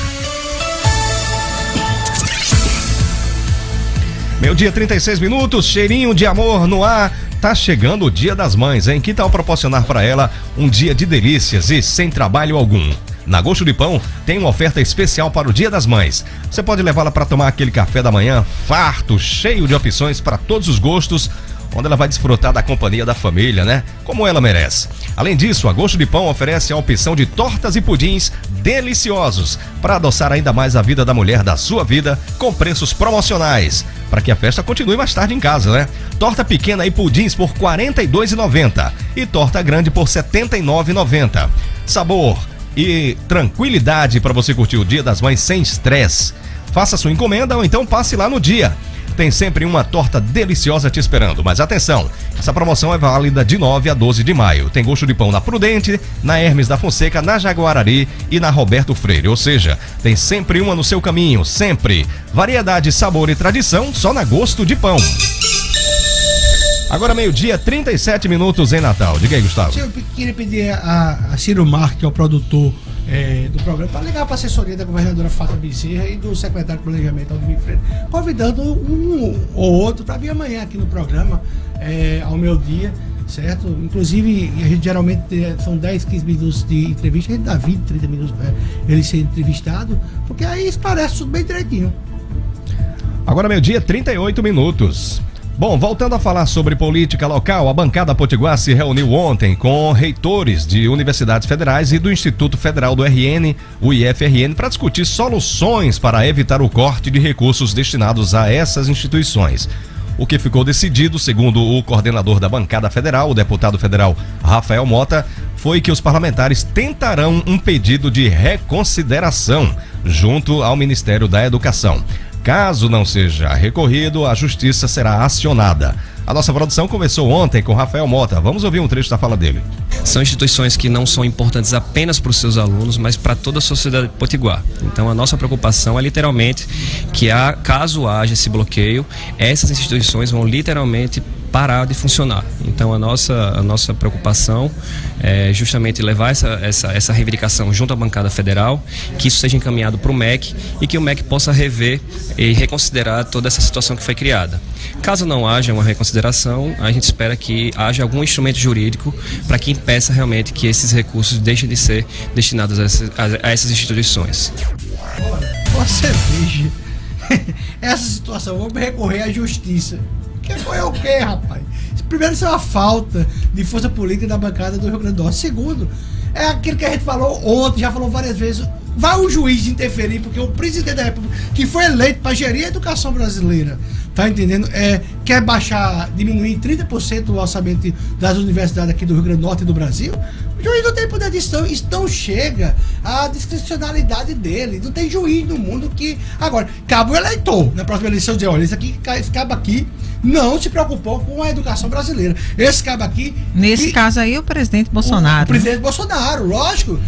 Meio-dia 36 minutos, cheirinho de amor no ar. Tá chegando o Dia das Mães, hein? Que tal proporcionar para ela um dia de delícias e sem trabalho algum? Na Gosto de Pão tem uma oferta especial para o Dia das Mães. Você pode levá-la para tomar aquele café da manhã farto, cheio de opções para todos os gostos, onde ela vai desfrutar da companhia da família, né? Como ela merece. Além disso, a Gosto de Pão oferece a opção de tortas e pudins deliciosos para adoçar ainda mais a vida da mulher da sua vida com preços promocionais, para que a festa continue mais tarde em casa, né? Torta pequena e pudins por R$ 42,90 e torta grande por R$ 79,90. Sabor e tranquilidade para você curtir o Dia das Mães sem estresse. Faça sua encomenda ou então passe lá no dia. tem sempre uma torta deliciosa te esperando. Mas atenção, essa promoção é válida de 9 a 12 de maio. Tem gosto de pão na Prudente, na Hermes da Fonseca, na Jaguarari e na Roberto Freire. Ou seja, tem sempre uma no seu caminho, sempre. Variedade, sabor e tradição só na Gosto de Pão. Agora 12h, 37 minutos em Natal. Diga aí, Gustavo. Eu queria pedir a Ciro Marques, que é o produtor do programa, para ligar para a assessoria da governadora Fátima Bezerra e do secretário de Planejamento, Aldemir Freire, convidando um ou outro para vir amanhã aqui no programa, ao meio-dia, certo? Inclusive, a gente geralmente são 10, 15 minutos de entrevista, a gente dá 20, 30 minutos para ele ser entrevistado, porque aí esclarece tudo bem direitinho. Agora 12h, 38 minutos. Bom, voltando a falar sobre política local, a bancada potiguar se reuniu ontem com reitores de universidades federais e do Instituto Federal do RN, o IFRN, para discutir soluções para evitar o corte de recursos destinados a essas instituições. O que ficou decidido, segundo o coordenador da bancada federal, o deputado federal Rafael Mota, foi que os parlamentares tentarão um pedido de reconsideração junto ao Ministério da Educação. Caso não seja recorrido, a justiça será acionada. A nossa produção conversou ontem com Rafael Mota. Vamos ouvir um trecho da fala dele. São instituições que não são importantes apenas para os seus alunos, mas para toda a sociedade potiguar. Então a nossa preocupação é literalmente que caso haja esse bloqueio, essas instituições vão literalmente parar de funcionar. Então a nossa preocupação é justamente levar essa reivindicação junto à bancada federal, que isso seja encaminhado para o MEC e que o MEC possa rever e reconsiderar toda essa situação que foi criada. Caso não haja uma reconsideração, a gente espera que haja algum instrumento jurídico para que impeça realmente que esses recursos deixem de ser destinados a essas instituições. Você veja essa situação, vamos recorrer à justiça. Que foi o quê, rapaz? Primeiro, isso é uma falta de força política da bancada do Rio Grande do Norte. Segundo, é aquilo que a gente falou ontem, já falou várias vezes. Vai o juiz interferir, porque o presidente da República, que foi eleito para gerir a educação brasileira, tá entendendo? Quer diminuir em 30% o orçamento das universidades aqui do Rio Grande do Norte e do Brasil. O juiz não tem poder de decisão, isso não chega à discricionalidade dele. Não tem juiz no mundo que... Agora, cabe o eleitor, na próxima eleição, dizer, olha, esse cabo aqui não se preocupou com a educação brasileira. Esse cabo aqui... Nesse caso aí, o presidente Bolsonaro. O presidente Bolsonaro, lógico.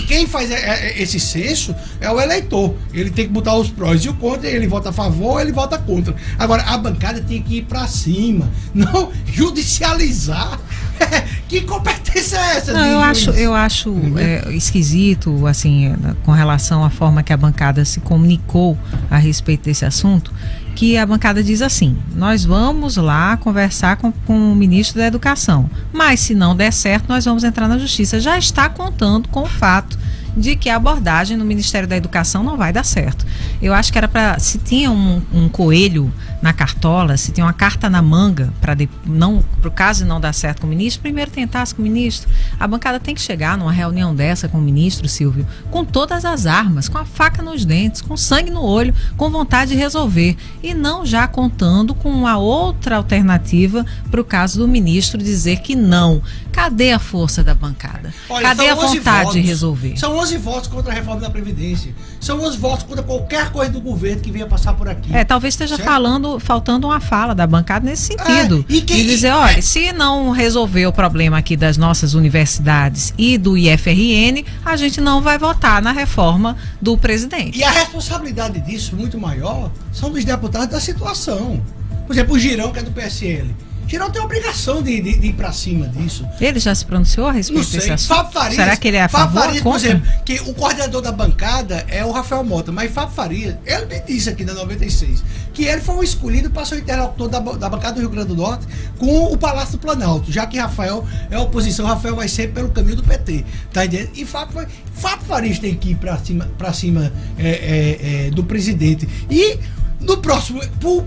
Quem faz esse censo é o eleitor. Ele tem que botar os prós e o contra, ele vota a favor, ele vota contra. Agora, a bancada tem que ir pra cima, não judicializar. Que competência é essa? Não, eu acho esquisito, assim, com relação à forma que a bancada se comunicou a respeito desse assunto, que a bancada diz assim: nós vamos lá conversar com o ministro da Educação, mas se não der certo, nós vamos entrar na justiça. Já está contando com o fato de que a abordagem no Ministério da Educação não vai dar certo. Eu acho que era para, se tinha um coelho na cartola, se tinha uma carta na manga para o caso de não dar certo com o ministro, primeiro tentasse com o ministro. A bancada tem que chegar numa reunião dessa com o ministro, Silvio, com todas as armas, com a faca nos dentes, com sangue no olho, com vontade de resolver, e não já contando com uma outra alternativa para o caso do ministro dizer que não. Cadê a força da bancada? Olha, cadê a vontade de resolver? São 11 votos contra a reforma da Previdência. São 11 votos contra qualquer coisa do governo que venha passar por aqui. Talvez esteja faltando uma fala da bancada nesse sentido. E dizer, olha, se não resolver o problema aqui das nossas universidades e do IFRN, a gente não vai votar na reforma do presidente. E a responsabilidade disso, muito maior, são dos deputados da situação. Por exemplo, o Girão, que é do PSL. Girão tem a obrigação de ir pra cima disso. Ele já se pronunciou a respeito desse assunto? Fábio Farias, será que ele é a favor? Farias, por exemplo, que o coordenador da bancada é o Rafael Mota, mas Fábio Farias, ele me disse aqui na 96, que ele foi o escolhido para ser o interlocutor da bancada do Rio Grande do Norte com o Palácio do Planalto, já que Rafael é oposição, Rafael vai ser pelo caminho do PT, tá entendendo? E Fábio Farias tem que ir pra cima do presidente. E no próximo,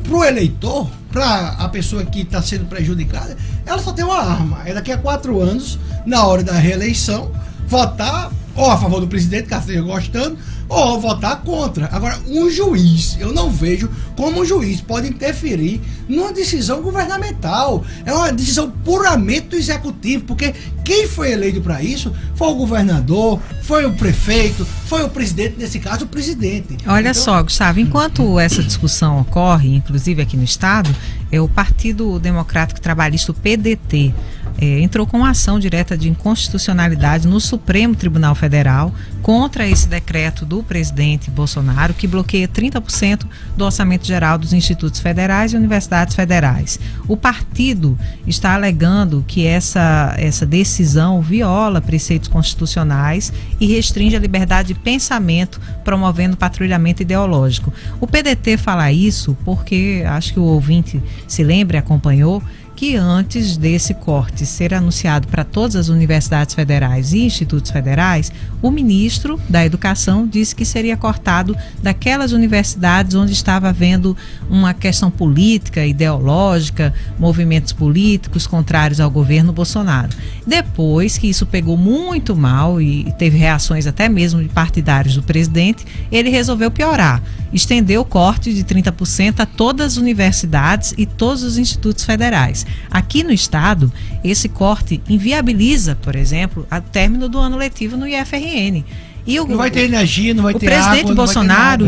pro eleitor, para a pessoa que está sendo prejudicada, ela só tem uma arma. É daqui a 4 anos, na hora da reeleição, votar ou a favor do presidente, caso esteja gostando, ou votar contra. Agora, um juiz, eu não vejo como um juiz pode interferir numa decisão governamental. É uma decisão puramente do executivo, porque quem foi eleito para isso foi o governador, foi o prefeito, foi o presidente, nesse caso o presidente. Olha só, Gustavo, enquanto essa discussão ocorre, inclusive aqui no estado, o Partido Democrático Trabalhista, o PDT, entrou com uma ação direta de inconstitucionalidade no Supremo Tribunal Federal contra esse decreto do presidente Bolsonaro, que bloqueia 30% do orçamento geral dos institutos federais e universidades federais. O partido está alegando que essa decisão viola preceitos constitucionais e restringe a liberdade de pensamento, promovendo patrulhamento ideológico. O PDT fala isso porque, acho que o ouvinte se lembra e acompanhou, que antes desse corte ser anunciado para todas as universidades federais e institutos federais, o ministro da Educação disse que seria cortado daquelas universidades onde estava havendo uma questão política, ideológica, movimentos políticos contrários ao governo Bolsonaro. Depois que isso pegou muito mal e teve reações até mesmo de partidários do presidente, ele resolveu piorar. Estendeu o corte de 30% a todas as universidades e todos os institutos federais. Aqui no estado, esse corte inviabiliza, por exemplo, o término do ano letivo no IFRN. E não vai ter energia, não vai ter água. O presidente Bolsonaro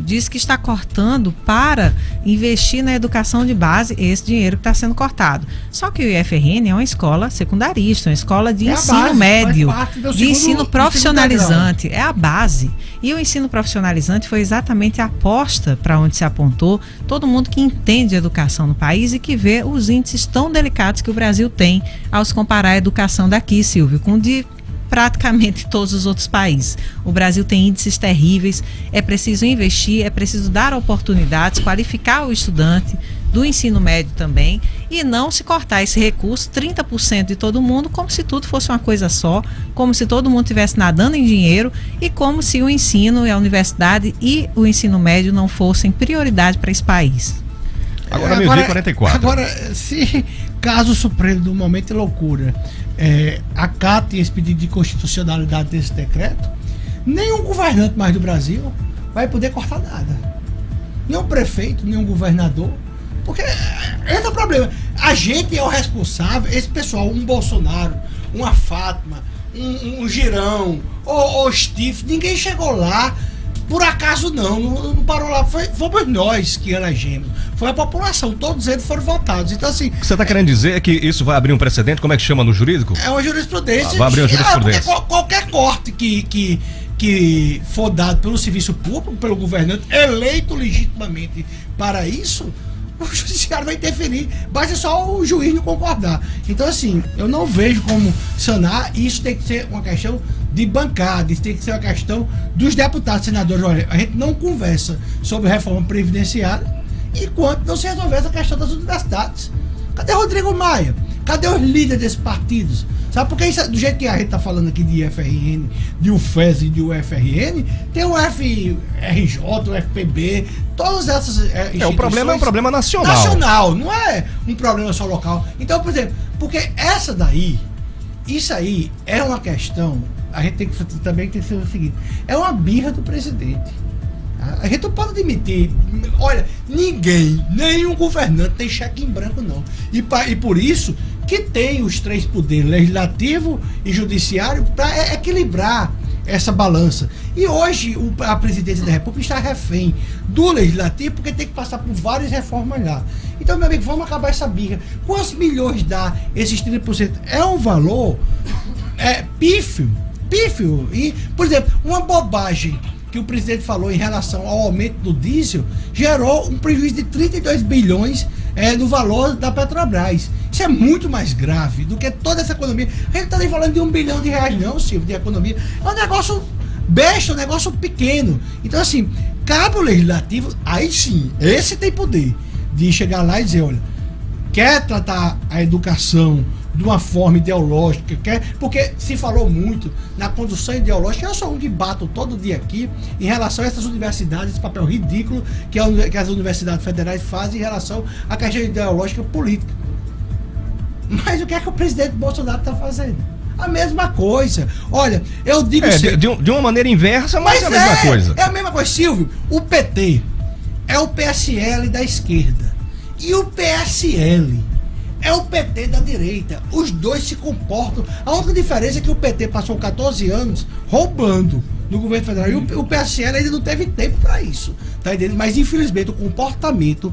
diz que está também. cortando para investir na educação de base esse dinheiro que está sendo cortado. Só que o IFRN é uma escola secundarista, uma escola de ensino médio, de ensino profissionalizante. É a base. E o ensino profissionalizante foi exatamente a aposta para onde se apontou todo mundo que entende educação no país e que vê os índices tão delicados que o Brasil tem ao se comparar a educação daqui, Silvio, com de praticamente todos os outros países. O Brasil tem índices terríveis, é preciso investir, é preciso dar oportunidades, qualificar o estudante do ensino médio também e não se cortar esse recurso, 30% de todo mundo, como se tudo fosse uma coisa só, como se todo mundo estivesse nadando em dinheiro e como se o ensino e a universidade e o ensino médio não fossem prioridade para esse país. Agora, meio-dia 44. Agora, se caso o Supremo, no momento de loucura, acate esse pedido de constitucionalidade desse decreto, nenhum governante mais do Brasil vai poder cortar nada. Nenhum prefeito, nenhum governador. Porque esse é o problema. A gente é o responsável, esse pessoal, um Bolsonaro, uma Fátima, um Girão, ou Steve, ninguém chegou lá. Por acaso não parou lá, fomos nós que elegemos, foi a população, todos eles foram votados. Então, assim, o que você está querendo dizer é que isso vai abrir um precedente, como é que chama no jurídico? É uma jurisprudência. Vai abrir uma jurisprudência. Qualquer corte que for dado pelo serviço público, pelo governante, eleito legitimamente para isso, o judiciário vai interferir, basta só o juiz não concordar. Então, assim, eu não vejo como sanar, isso tem que ser uma questão de bancada, isso tem que ser uma questão dos deputados, senadores. Olha, a gente não conversa sobre reforma previdenciária enquanto não se resolver essa questão das universidades. Cadê Rodrigo Maia? Cadê os líderes desses partidos? Sabe, porque isso, do jeito que a gente está falando aqui de IFRN, de UFES e de UFRN, tem o FRJ, o FPB, todas essas instituições. O problema é um problema nacional. Nacional, não é um problema só local. Então, por exemplo, porque isso aí é uma questão, a gente também tem que ser o seguinte, é uma birra do presidente. A gente não pode admitir, olha, nenhum governante tem cheque em branco, não. E por isso que tem os três poderes, legislativo e judiciário, para equilibrar essa balança. E hoje a presidência da República está refém do legislativo, porque tem que passar por várias reformas lá. Então, meu amigo, vamos acabar essa birra. Quantos milhões dá esses 30%? É um valor pífio. E, por exemplo, uma bobagem que o presidente falou em relação ao aumento do diesel gerou um prejuízo de 32 bilhões no valor da Petrobras. Isso é muito mais grave do que toda essa economia. A gente não está nem falando de R$1 bilhão não, Silvio, de economia. É um negócio besta, um negócio pequeno. Então, assim, cabe ao legislativo, aí sim, esse tem poder de chegar lá e dizer, olha, quer tratar a educação de uma forma ideológica, porque se falou muito na condução ideológica. Eu sou um que bato todo dia aqui em relação a essas universidades, esse papel ridículo que as universidades federais fazem em relação à questão ideológica política. Mas o que é que o presidente Bolsonaro está fazendo? A mesma coisa. Olha, eu digo de uma maneira inversa, mas é a mesma coisa. É a mesma coisa, Silvio. O PT é o PSL da esquerda. E o PSL é o PT da direita. Os dois se comportam. A única diferença é que o PT passou 14 anos roubando no governo federal. E o PSL ainda não teve tempo para isso. Tá entendendo? Mas infelizmente o comportamento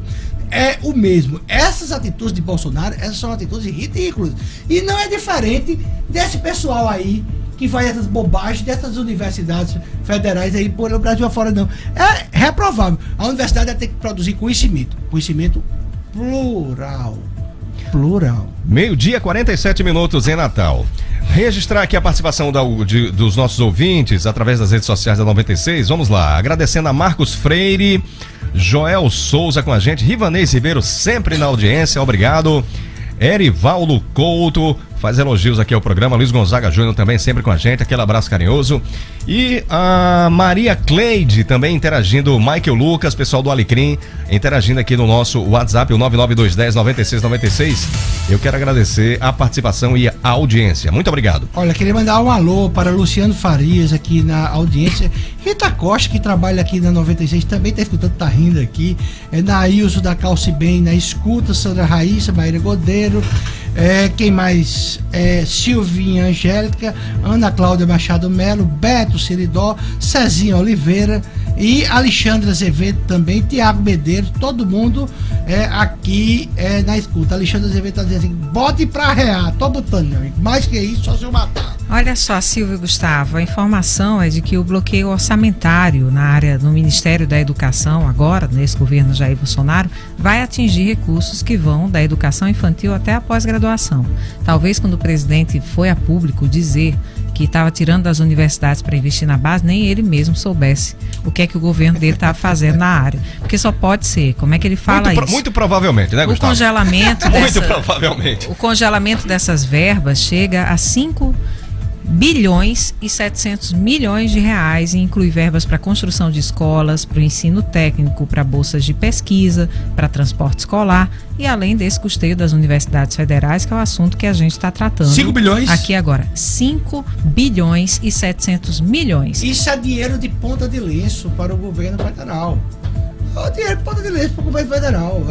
é o mesmo. Essas atitudes de Bolsonaro, essas são atitudes ridículas. E não é diferente desse pessoal aí que faz essas bobagens dessas universidades federais aí por o Brasil afora, não. É reprovável. A universidade vai ter que produzir conhecimento. Conhecimento plural. 12:47 em Natal. Registrar aqui a participação dos nossos ouvintes através das redes sociais da 96. Vamos lá, agradecendo a Marcos Freire, Joel Souza com a gente, Rivanês Ribeiro sempre na audiência, obrigado. Erivaldo Couto faz elogios aqui ao programa, Luiz Gonzaga Júnior também sempre com a gente, aquele abraço carinhoso. E a Maria Cleide também interagindo, Michael Lucas, pessoal do Alecrim, interagindo aqui no nosso WhatsApp, o 99210-9696. Eu quero agradecer a participação e a audiência. Muito obrigado. Olha, queria mandar um alô para Luciano Farias aqui na audiência. Rita Costa, que trabalha aqui na 96, também está escutando, tá rindo aqui. Nailson da Calce Bem na escuta, Sandra Raíssa, Maíra Godeiro. Quem mais? Silvinha Angélica, Ana Cláudia Machado Melo, Beto Seridó, Cezinha Oliveira e Alexandre Azevedo também, Tiago Medeiros, todo mundo aqui na escuta. Alexandre Azevedo está dizendo assim: bote pra rear, tô botando, meu amigo. Mais que isso, só se eu matar. Olha só, Silvio e Gustavo, a informação é de que o bloqueio orçamentário na área do Ministério da Educação, agora, nesse governo Jair Bolsonaro, vai atingir recursos que vão da educação infantil até a pós-graduação. Talvez quando o presidente foi a público dizer que estava tirando das universidades para investir na base, nem ele mesmo soubesse o que é que o governo dele estava fazendo na área. Porque só pode ser. Como é que ele fala isso? Muito provavelmente, né, Gustavo? O congelamento dessas verbas chega a 5 bilhões e 700 milhões de reais e inclui verbas para construção de escolas, para o ensino técnico, para bolsas de pesquisa, para transporte escolar e além desse custeio das universidades federais, que é o assunto que a gente está tratando 5 bilhões? Aqui agora. 5 bilhões e 700 milhões. Isso é dinheiro de ponta de lenço para o governo federal. O dinheiro de ponta de lenço para o governo federal.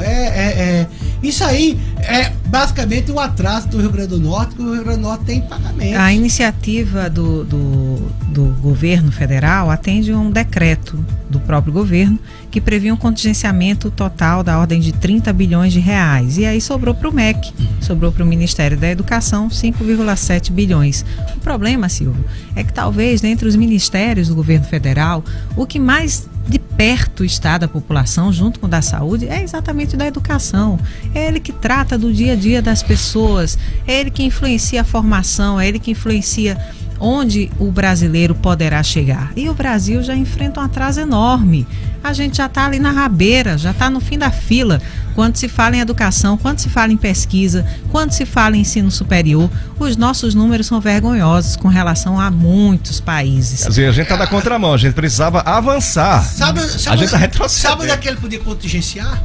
Isso aí é basicamente um atraso do Rio Grande do Norte, que o Rio Grande do Norte tem pagamento. A iniciativa do governo federal atende a um decreto do próprio governo que previa um contingenciamento total da ordem de 30 bilhões de reais. E aí sobrou para o MEC, sobrou para o Ministério da Educação 5,7 bilhões. O problema, Silvio, é que talvez dentre os ministérios do governo federal, o que mais de perto está da população, junto com o da saúde, é exatamente da educação. É ele que trata do dia a dia das pessoas, é ele que influencia a formação, é ele que influencia onde o brasileiro poderá chegar. E o Brasil já enfrenta um atraso enorme. A gente já está ali na rabeira, já está no fim da fila. Quando se fala em educação, quando se fala em pesquisa, quando se fala em ensino superior, os nossos números são vergonhosos com relação a muitos países. Quer dizer, a gente está na contramão, a gente precisava avançar. A gente está retrocedendo. Sabe onde é que ele podia contingenciar?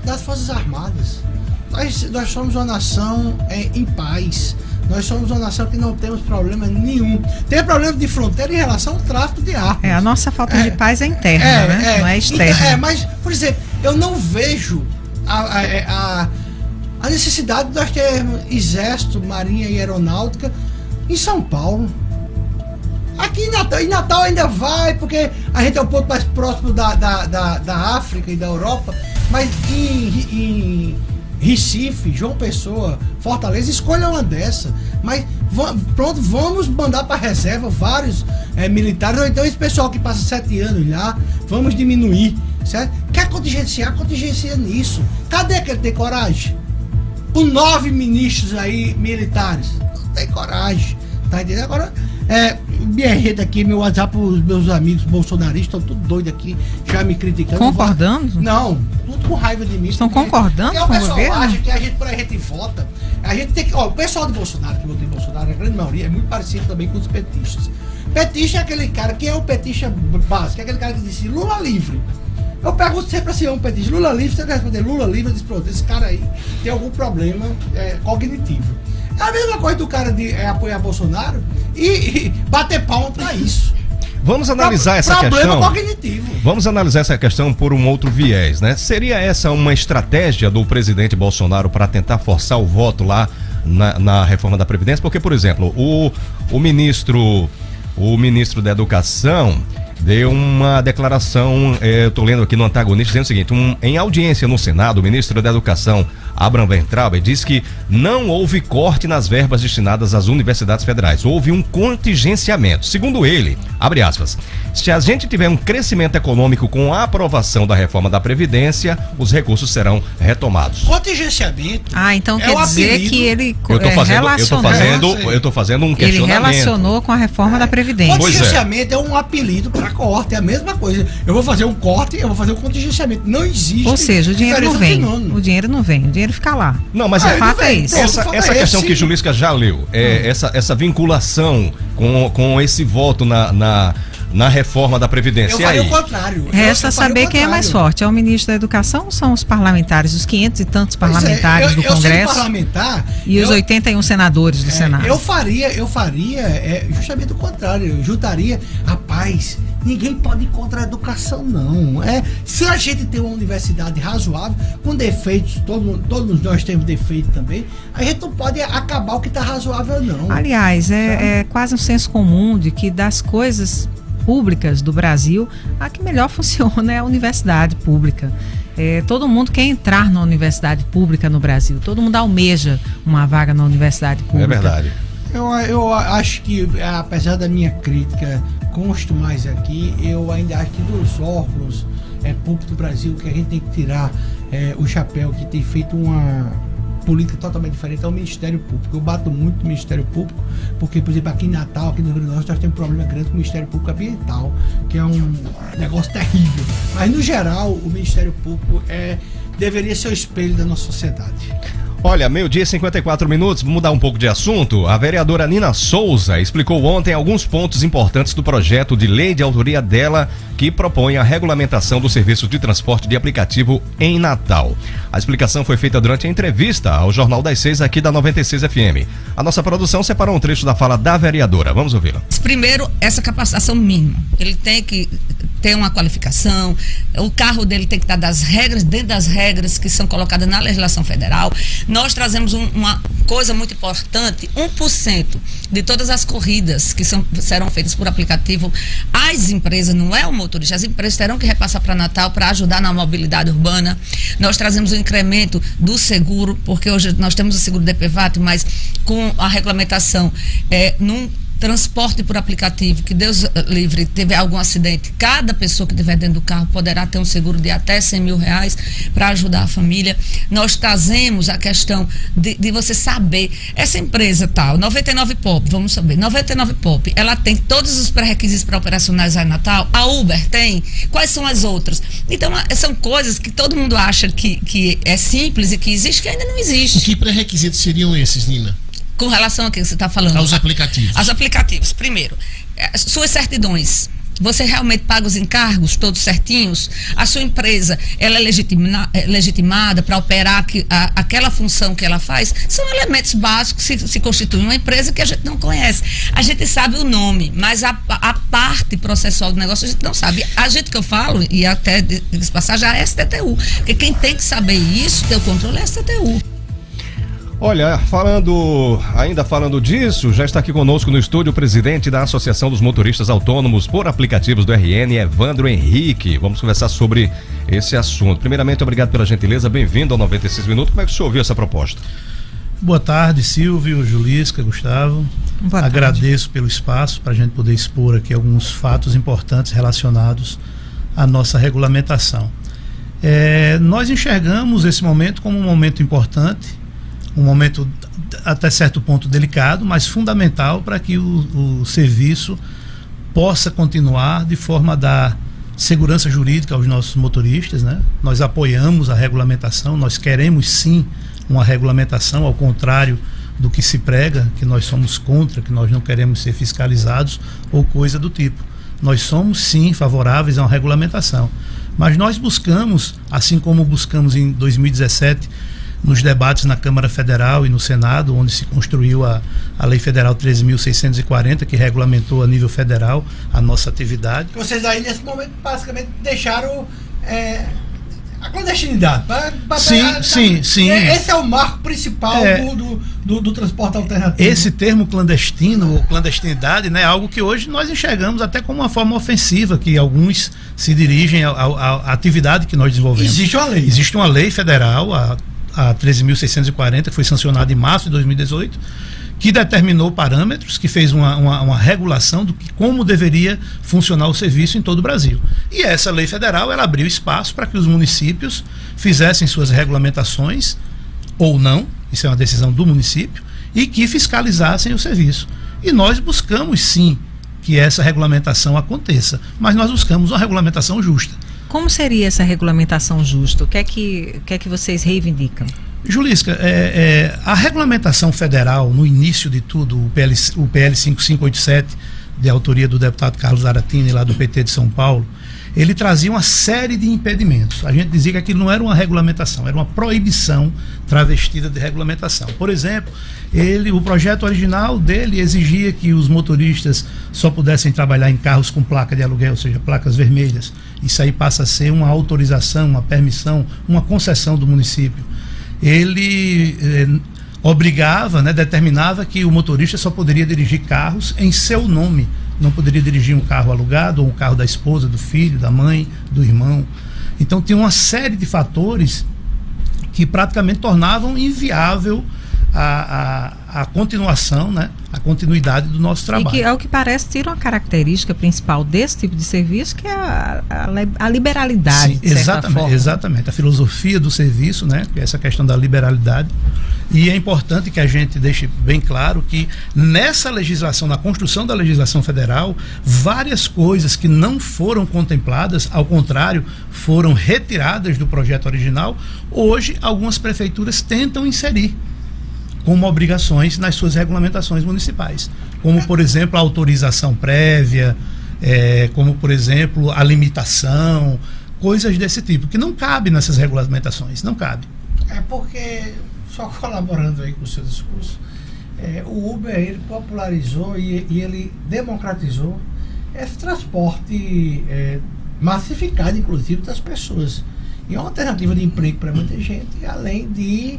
Das Forças Armadas. Nós somos uma nação em paz. Nós somos uma nação que não temos problema nenhum. Tem problema de fronteira em relação ao tráfico de armas. A nossa falta de paz é interna, né? Não é externa. Mas, por exemplo, eu não vejo a necessidade de nós termos exército, marinha e aeronáutica em São Paulo. Aqui em Natal ainda vai, porque a gente é um pouco mais próximo da África e da Europa, mas em Recife, João Pessoa, Fortaleza, escolha uma dessa. Mas pronto, vamos mandar para reserva vários militares, ou então esse pessoal que passa 7 anos lá, vamos diminuir, certo? Quer contingenciar? Contingencia nisso. Cadê que ele tem coragem? Com 9 ministros aí militares, não tem coragem, tá entendendo? Agora, minha rede aqui, meu WhatsApp, os meus amigos bolsonaristas estão tudo doidos aqui, já me criticando. Concordando? Não, tudo com raiva de mim. Estão concordando com o governo? O pessoal acha que quando a gente vota, a gente tem que... o pessoal de Bolsonaro, que votou em Bolsonaro, a grande maioria, é muito parecido também com os petistas. Petista é aquele cara, que é o petista básico, é aquele cara que disse Lula livre. Eu pergunto sempre assim, um petista, Lula livre, você vai responder Lula livre, eu disse, pronto, esse cara aí tem algum problema cognitivo. É a mesma coisa do cara de apoiar Bolsonaro e bater palma pra isso. Vamos analisar essa questão. Cognitivo. Vamos analisar essa questão por um outro viés, né? Seria essa uma estratégia do presidente Bolsonaro para tentar forçar o voto lá na reforma da Previdência? Porque, por exemplo, o ministro da Educação deu uma declaração, eu estou lendo aqui no Antagonista, dizendo o seguinte: em audiência no Senado, o ministro da Educação, Abraham Weintraub, disse que não houve corte nas verbas destinadas às universidades federais, houve um contingenciamento. Segundo ele, abre aspas, se a gente tiver um crescimento econômico com a aprovação da reforma da Previdência, os recursos serão retomados. Contingenciamento. Então quer dizer que ele eu tô fazendo um questionamento. Ele relacionou com a reforma da Previdência. Contingenciamento é um apelido para corte, é a mesma coisa. Eu vou fazer um corte, eu vou fazer um contingenciamento. Não existe. Ou seja, o dinheiro não vem. O dinheiro não vem. O dinheiro fica lá. Não, mas o fato é isso. Essa questão que Julisca já leu, essa vinculação com esse voto na reforma da Previdência. Eu faria o contrário. Resta saber quem é mais forte. É o ministro da Educação ou são os parlamentares, os 500 e tantos parlamentares do Congresso? Parlamentar, e os 81 senadores do Senado. Eu faria justamente o contrário. Eu juntaria, rapaz, ninguém pode ir contra a educação, não. Se a gente tem uma universidade razoável, com defeitos, todos nós temos defeitos também, a gente não pode acabar o que está razoável, não. Aliás, é quase um senso comum de que das coisas públicas do Brasil, a que melhor funciona é a universidade pública. Todo mundo quer entrar na universidade pública no Brasil, todo mundo almeja uma vaga na universidade pública. É verdade. Eu acho que, apesar da minha crítica, consto mais aqui, eu ainda acho que dos órgãos públicos do Brasil, que a gente tem que tirar o chapéu, que tem feito uma política totalmente diferente, é o Ministério Público. Eu bato muito no Ministério Público, porque, por exemplo, aqui em Natal, aqui no Rio Grande do Norte, nós temos um problema grande com o Ministério Público Ambiental, que é um negócio terrível. Mas, no geral, o Ministério Público deveria ser o espelho da nossa sociedade. Olha, 12:54, vamos mudar um pouco de assunto. A vereadora Nina Souza explicou ontem alguns pontos importantes do projeto de lei de autoria dela que propõe a regulamentação do serviço de transporte de aplicativo em Natal. A explicação foi feita durante a entrevista ao Jornal das 6 aqui da 96 FM. A nossa produção separou um trecho da fala da vereadora. Vamos ouvi-la. Primeiro, essa capacitação mínima. Ele tem que ter uma qualificação, o carro dele tem que estar dentro das regras que são colocadas na legislação federal. Nós trazemos uma coisa muito importante: 1% de todas as corridas que serão feitas por aplicativo, as empresas, não é o motorista, as empresas terão que repassar para Natal para ajudar na mobilidade urbana. Nós trazemos um incremento do seguro, porque hoje nós temos o seguro DPVAT, mas com a regulamentação num transporte por aplicativo, que Deus livre, teve algum acidente, cada pessoa que estiver dentro do carro poderá ter um seguro de até R$100 mil para ajudar a família. Nós trazemos a questão de você saber, essa empresa tal, 99Pop, vamos saber, 99Pop, ela tem todos os pré-requisitos para operacionais aí em Natal, a Uber tem, quais são as outras? Então, são coisas que todo mundo acha que é simples e que existe, que ainda não existe. E que pré-requisitos seriam esses, Nina? Com relação a que você está falando? Aos aplicativos. Aos aplicativos. Primeiro, suas certidões. Você realmente paga os encargos todos certinhos? A sua empresa, ela é legitimada para operar aquela função que ela faz? São elementos básicos que se constituem uma empresa que a gente não conhece. A gente sabe o nome, mas a parte processual do negócio a gente não sabe. A gente que eu falo, e até de passagem, é a STTU. Porque quem tem que saber isso, ter o controle, é a STTU. Olha, ainda falando disso, já está aqui conosco no estúdio o presidente da Associação dos Motoristas Autônomos por Aplicativos do RN, Evandro Henrique. Vamos conversar sobre esse assunto. Primeiramente, obrigado pela gentileza, bem-vindo ao 96 Minutos. Como é que o senhor ouviu essa proposta? Boa tarde, Silvio, Julisca, Gustavo. Boa tarde. Agradeço pelo espaço para a gente poder expor aqui alguns fatos importantes relacionados à nossa regulamentação. Nós enxergamos esse momento como um momento importante, um momento até certo ponto delicado, mas fundamental para que o serviço possa continuar de forma a dar segurança jurídica aos nossos motoristas, né? Nós apoiamos a regulamentação, nós queremos sim uma regulamentação, ao contrário do que se prega, que nós somos contra, que nós não queremos ser fiscalizados ou coisa do tipo. Nós somos sim favoráveis a uma regulamentação, mas nós buscamos, assim como buscamos em 2017, nos debates na Câmara Federal e no Senado, onde se construiu a Lei Federal 13.640, que regulamentou a nível federal a nossa atividade. Vocês aí, nesse momento, basicamente deixaram a clandestinidade. Sim. Esse é o marco principal do transporte alternativo. Esse termo clandestino ou clandestinidade, né, é algo que hoje nós enxergamos até como uma forma ofensiva, que alguns se dirigem à atividade que nós desenvolvemos. Existe uma lei. Existe uma lei federal, a 13.640, que foi sancionada em março de 2018, que determinou parâmetros, que fez uma regulação do que, como deveria funcionar o serviço em todo o Brasil. E essa lei federal, ela abriu espaço para que os municípios fizessem suas regulamentações, ou não, isso é uma decisão do município, e que fiscalizassem o serviço. E nós buscamos, sim, que essa regulamentação aconteça, mas nós buscamos uma regulamentação justa. Como seria essa regulamentação justa? O que é que vocês reivindicam? Julisca, a regulamentação federal, no início de tudo, o PL 5587, de autoria do deputado Carlos Aratini, lá do PT de São Paulo, ele trazia uma série de impedimentos. A gente dizia que aquilo não era uma regulamentação, era uma proibição travestida de regulamentação. Por exemplo, o projeto original dele exigia que os motoristas só pudessem trabalhar em carros com placa de aluguel, ou seja, placas vermelhas. Isso aí passa a ser uma autorização, uma permissão, uma concessão do município. Ele obrigava, determinava que o motorista só poderia dirigir carros em seu nome, não poderia dirigir um carro alugado ou um carro da esposa, do filho, da mãe, do irmão. Então tinha uma série de fatores que praticamente tornavam inviável a continuação, a continuidade do nosso trabalho. E que, ao que parece, tira uma característica principal desse tipo de serviço, que é a liberalidade. Sim, exatamente. A filosofia do serviço, que é essa questão da liberalidade. E é importante que a gente deixe bem claro que nessa legislação, na construção da legislação federal, várias coisas que não foram contempladas, ao contrário, foram retiradas do projeto original, hoje algumas prefeituras tentam inserir como obrigações nas suas regulamentações municipais, como por exemplo a autorização prévia, como por exemplo a limitação, coisas desse tipo, que não cabe nessas regulamentações, não cabe. É porque, só colaborando aí com o seu discurso, o Uber ele popularizou e ele democratizou esse transporte massificado, inclusive, das pessoas. E é uma alternativa de emprego para muita gente, além de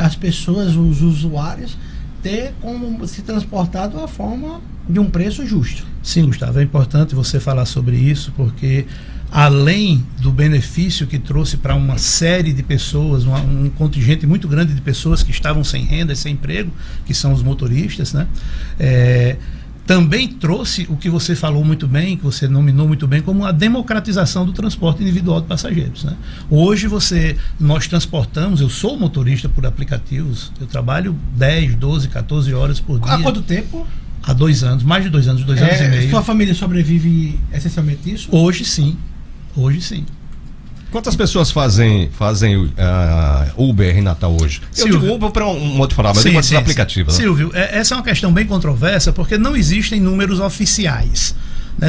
as pessoas, os usuários, ter como se transportar de uma forma, de um preço justo. Sim, Gustavo, é importante você falar sobre isso, porque além do benefício que trouxe para uma série de pessoas, um contingente muito grande de pessoas que estavam sem renda e sem emprego, que são os motoristas, também trouxe o que você falou muito bem, que você nominou muito bem, como a democratização do transporte individual de passageiros. Hoje nós transportamos, eu sou motorista por aplicativos, eu trabalho 10, 12, 14 horas por dia. Há quanto tempo? Há 2 anos, mais de 2 anos, 2 anos e meio. Sua família sobrevive essencialmente isso? Hoje sim. Quantas pessoas fazem Uber em Natal hoje? Silvio, eu digo Uber para um outro falar, mas tem aplicativos. Silvio, essa é uma questão bem controversa, porque não existem números oficiais.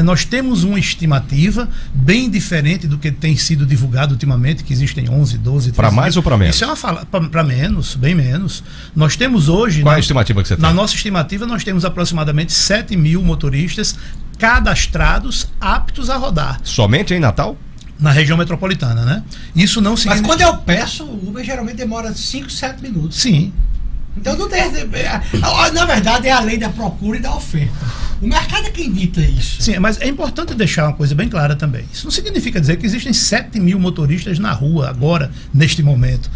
Nós temos uma estimativa bem diferente do que tem sido divulgado ultimamente, que existem 11, 12, 13 para mais ou para menos? Isso é para menos, bem menos. Nós temos hoje... Qual é a estimativa que você tem? Na nossa estimativa, nós temos aproximadamente 7 mil motoristas cadastrados, aptos a rodar. Somente em Natal? Na região metropolitana, Isso não significa... Mas quando eu peço, o Uber geralmente demora 5, 7 minutos. Sim. Então não tem... Na verdade, é a lei da procura e da oferta. O mercado é quem dita isso. Sim, mas é importante deixar uma coisa bem clara também. Isso não significa dizer que existem 7 mil motoristas na rua agora, neste momento.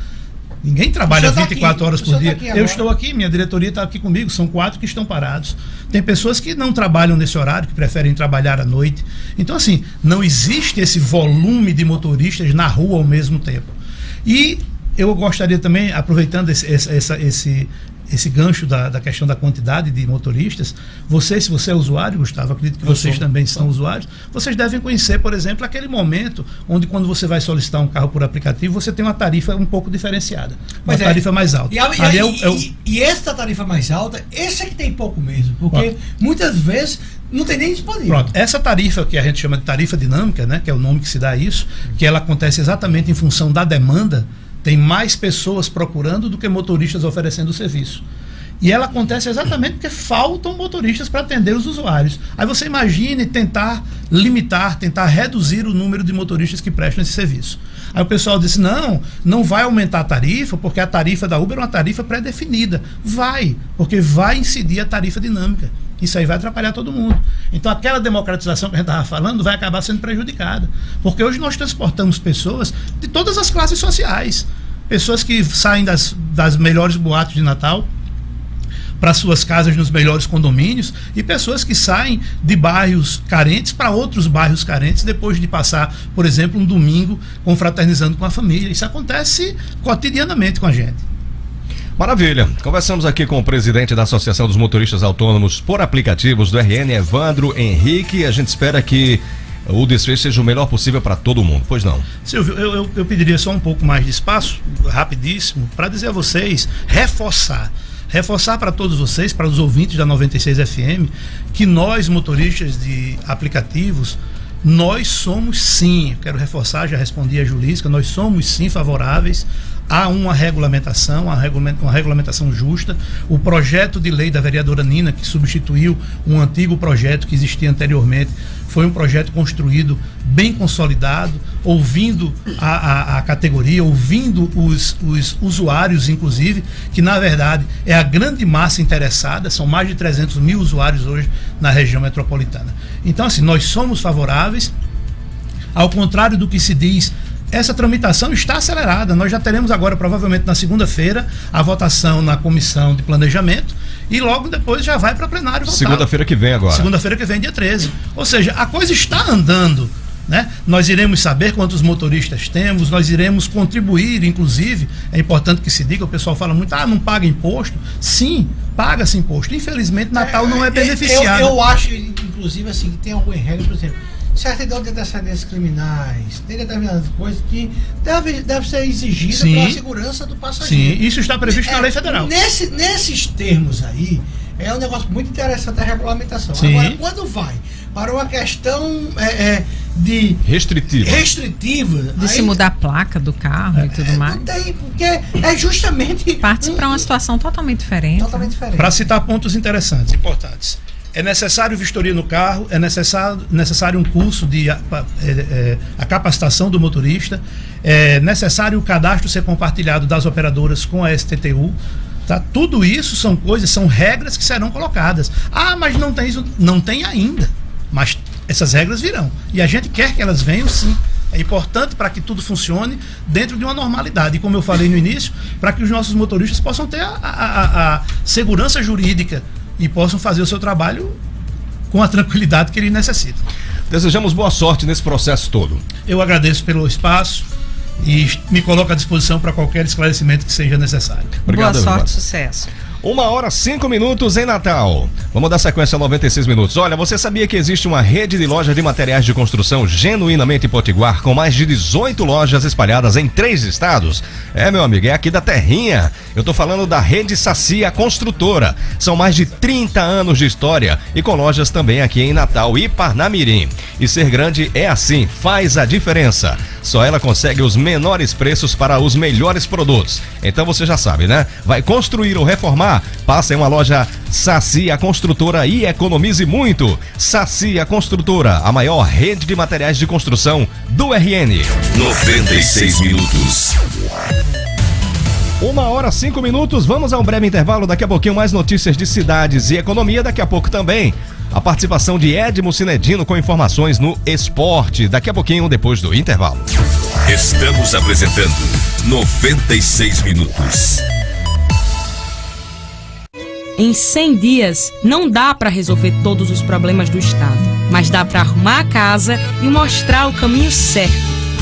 Ninguém trabalha 24 horas por dia. Eu estou aqui, minha diretoria está aqui comigo, são 4 que estão parados. Tem pessoas que não trabalham nesse horário, que preferem trabalhar à noite. Então, assim, não existe esse volume de motoristas na rua ao mesmo tempo. E eu gostaria também, aproveitando esse gancho da questão da quantidade de motoristas, se você é usuário, Gustavo, acredito que vocês também são usuários, vocês devem conhecer, por exemplo, aquele momento onde quando você vai solicitar um carro por aplicativo, você tem uma tarifa um pouco diferenciada, uma tarifa mais alta. E essa tarifa mais alta, esse é que tem pouco mesmo, porque muitas vezes não tem nem disponível. Pronto, essa tarifa que a gente chama de tarifa dinâmica, que é o nome que se dá a isso, que ela acontece exatamente em função da demanda, Tem mais pessoas procurando do que motoristas oferecendo o serviço. E ela acontece exatamente porque faltam motoristas para atender os usuários. Aí você imagine tentar limitar, tentar reduzir o número de motoristas que prestam esse serviço. Aí o pessoal disse, não vai aumentar a tarifa, porque a tarifa da Uber é uma tarifa pré-definida. Vai, porque vai incidir a tarifa dinâmica. Isso aí vai atrapalhar todo mundo. Então aquela democratização que a gente estava falando vai acabar sendo prejudicada. Porque hoje nós transportamos pessoas de todas as classes sociais. Pessoas que saem das melhores boates de Natal para suas casas nos melhores condomínios, e pessoas que saem de bairros carentes para outros bairros carentes depois de passar, por exemplo, um domingo confraternizando com a família. Isso acontece cotidianamente com a gente. Maravilha. Conversamos aqui com o presidente da Associação dos Motoristas Autônomos por Aplicativos do RN, Evandro Henrique. A gente espera que o desfecho seja o melhor possível para todo mundo, pois não? Silvio, eu pediria só um pouco mais de espaço, rapidíssimo, para dizer a vocês, reforçar para todos vocês, para os ouvintes da 96 FM, que nós, motoristas de aplicativos, nós somos sim, quero reforçar, já respondi a Julísca, nós somos sim favoráveis a uma regulamentação, uma regulamentação justa. O projeto de lei da vereadora Nina, que substituiu um antigo projeto que existia anteriormente, foi um projeto construído bem consolidado, ouvindo a categoria, ouvindo os usuários, inclusive, que na verdade é a grande massa interessada, são mais de 300 mil usuários hoje na região metropolitana. Então, assim, nós somos favoráveis, ao contrário do que se diz. Essa tramitação está acelerada. Nós já teremos agora, provavelmente na segunda-feira, a votação na comissão de planejamento e logo depois já vai para plenário votar. Segunda-feira que vem agora. Segunda-feira que vem, dia 13. Ou seja, a coisa está andando, né? Nós iremos saber quantos motoristas temos, nós iremos contribuir, inclusive, é importante que se diga, o pessoal fala muito, não paga imposto. Sim, paga-se imposto. Infelizmente, Natal não é beneficiado. Eu acho, inclusive, assim, que tem alguma regra, por exemplo, certidão de antecedentes criminais, tem determinadas coisas que deve ser exigida pela segurança do passageiro. Sim, isso está previsto na lei federal. Nesses termos aí, é um negócio muito interessante a regulamentação. Sim. Agora, quando vai para uma questão de restritiva de aí, se mudar a placa do carro e tudo mais. Não tem, porque é justamente parte para uma situação totalmente diferente. Para citar pontos interessantes, importantes. É necessário vistoria no carro, é necessário um curso de a capacitação do motorista, é necessário o cadastro ser compartilhado das operadoras com a STTU. Tá? Tudo isso são coisas, são regras que serão colocadas. Mas não tem isso. Não tem ainda. Mas essas regras virão. E a gente quer que elas venham sim. É importante para que tudo funcione dentro de uma normalidade. E como eu falei no início, para que os nossos motoristas possam ter a segurança jurídica e possam fazer o seu trabalho com a tranquilidade que eles necessitam. Desejamos boa sorte nesse processo todo. Eu agradeço pelo espaço e me coloco à disposição para qualquer esclarecimento que seja necessário. Obrigado, boa sorte, sucesso. 1h05 em Natal. Vamos dar sequência a 96 minutos. Olha, você sabia que existe uma rede de lojas de materiais de construção genuinamente potiguar, com mais de 18 lojas espalhadas em 3 estados? Meu amigo, é aqui da terrinha. Eu tô falando da Rede Sacia Construtora. São mais de 30 anos de história e com lojas também aqui em Natal e Parnamirim. E ser grande é assim, faz a diferença. Só ela consegue os menores preços para os melhores produtos. Então você já sabe, né? Vai construir ou reformar? Passa em uma loja Sacia Construtora e economize muito. Sacia Construtora, a maior rede de materiais de construção do RN. 96 minutos. 1h05, vamos a um breve intervalo, daqui a pouquinho mais notícias de cidades e economia, daqui a pouco também a participação de Edmo Cinedino com informações no esporte, daqui a pouquinho depois do intervalo. Estamos apresentando 96 minutos. Em 100 dias, não dá para resolver todos os problemas do Estado, mas dá para arrumar a casa e mostrar o caminho certo.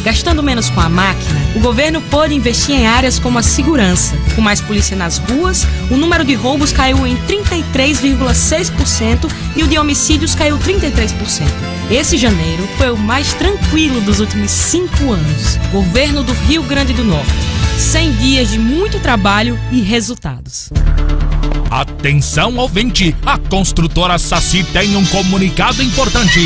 Gastando menos com a máquina, o governo pôde investir em áreas como a segurança. Com mais polícia nas ruas, o número de roubos caiu em 33,6% e o de homicídios caiu 33%. Esse janeiro foi o mais tranquilo dos últimos 5 anos. Governo do Rio Grande do Norte. 100 dias de muito trabalho e resultados. Atenção, ouvinte, a construtora Saci tem um comunicado importante.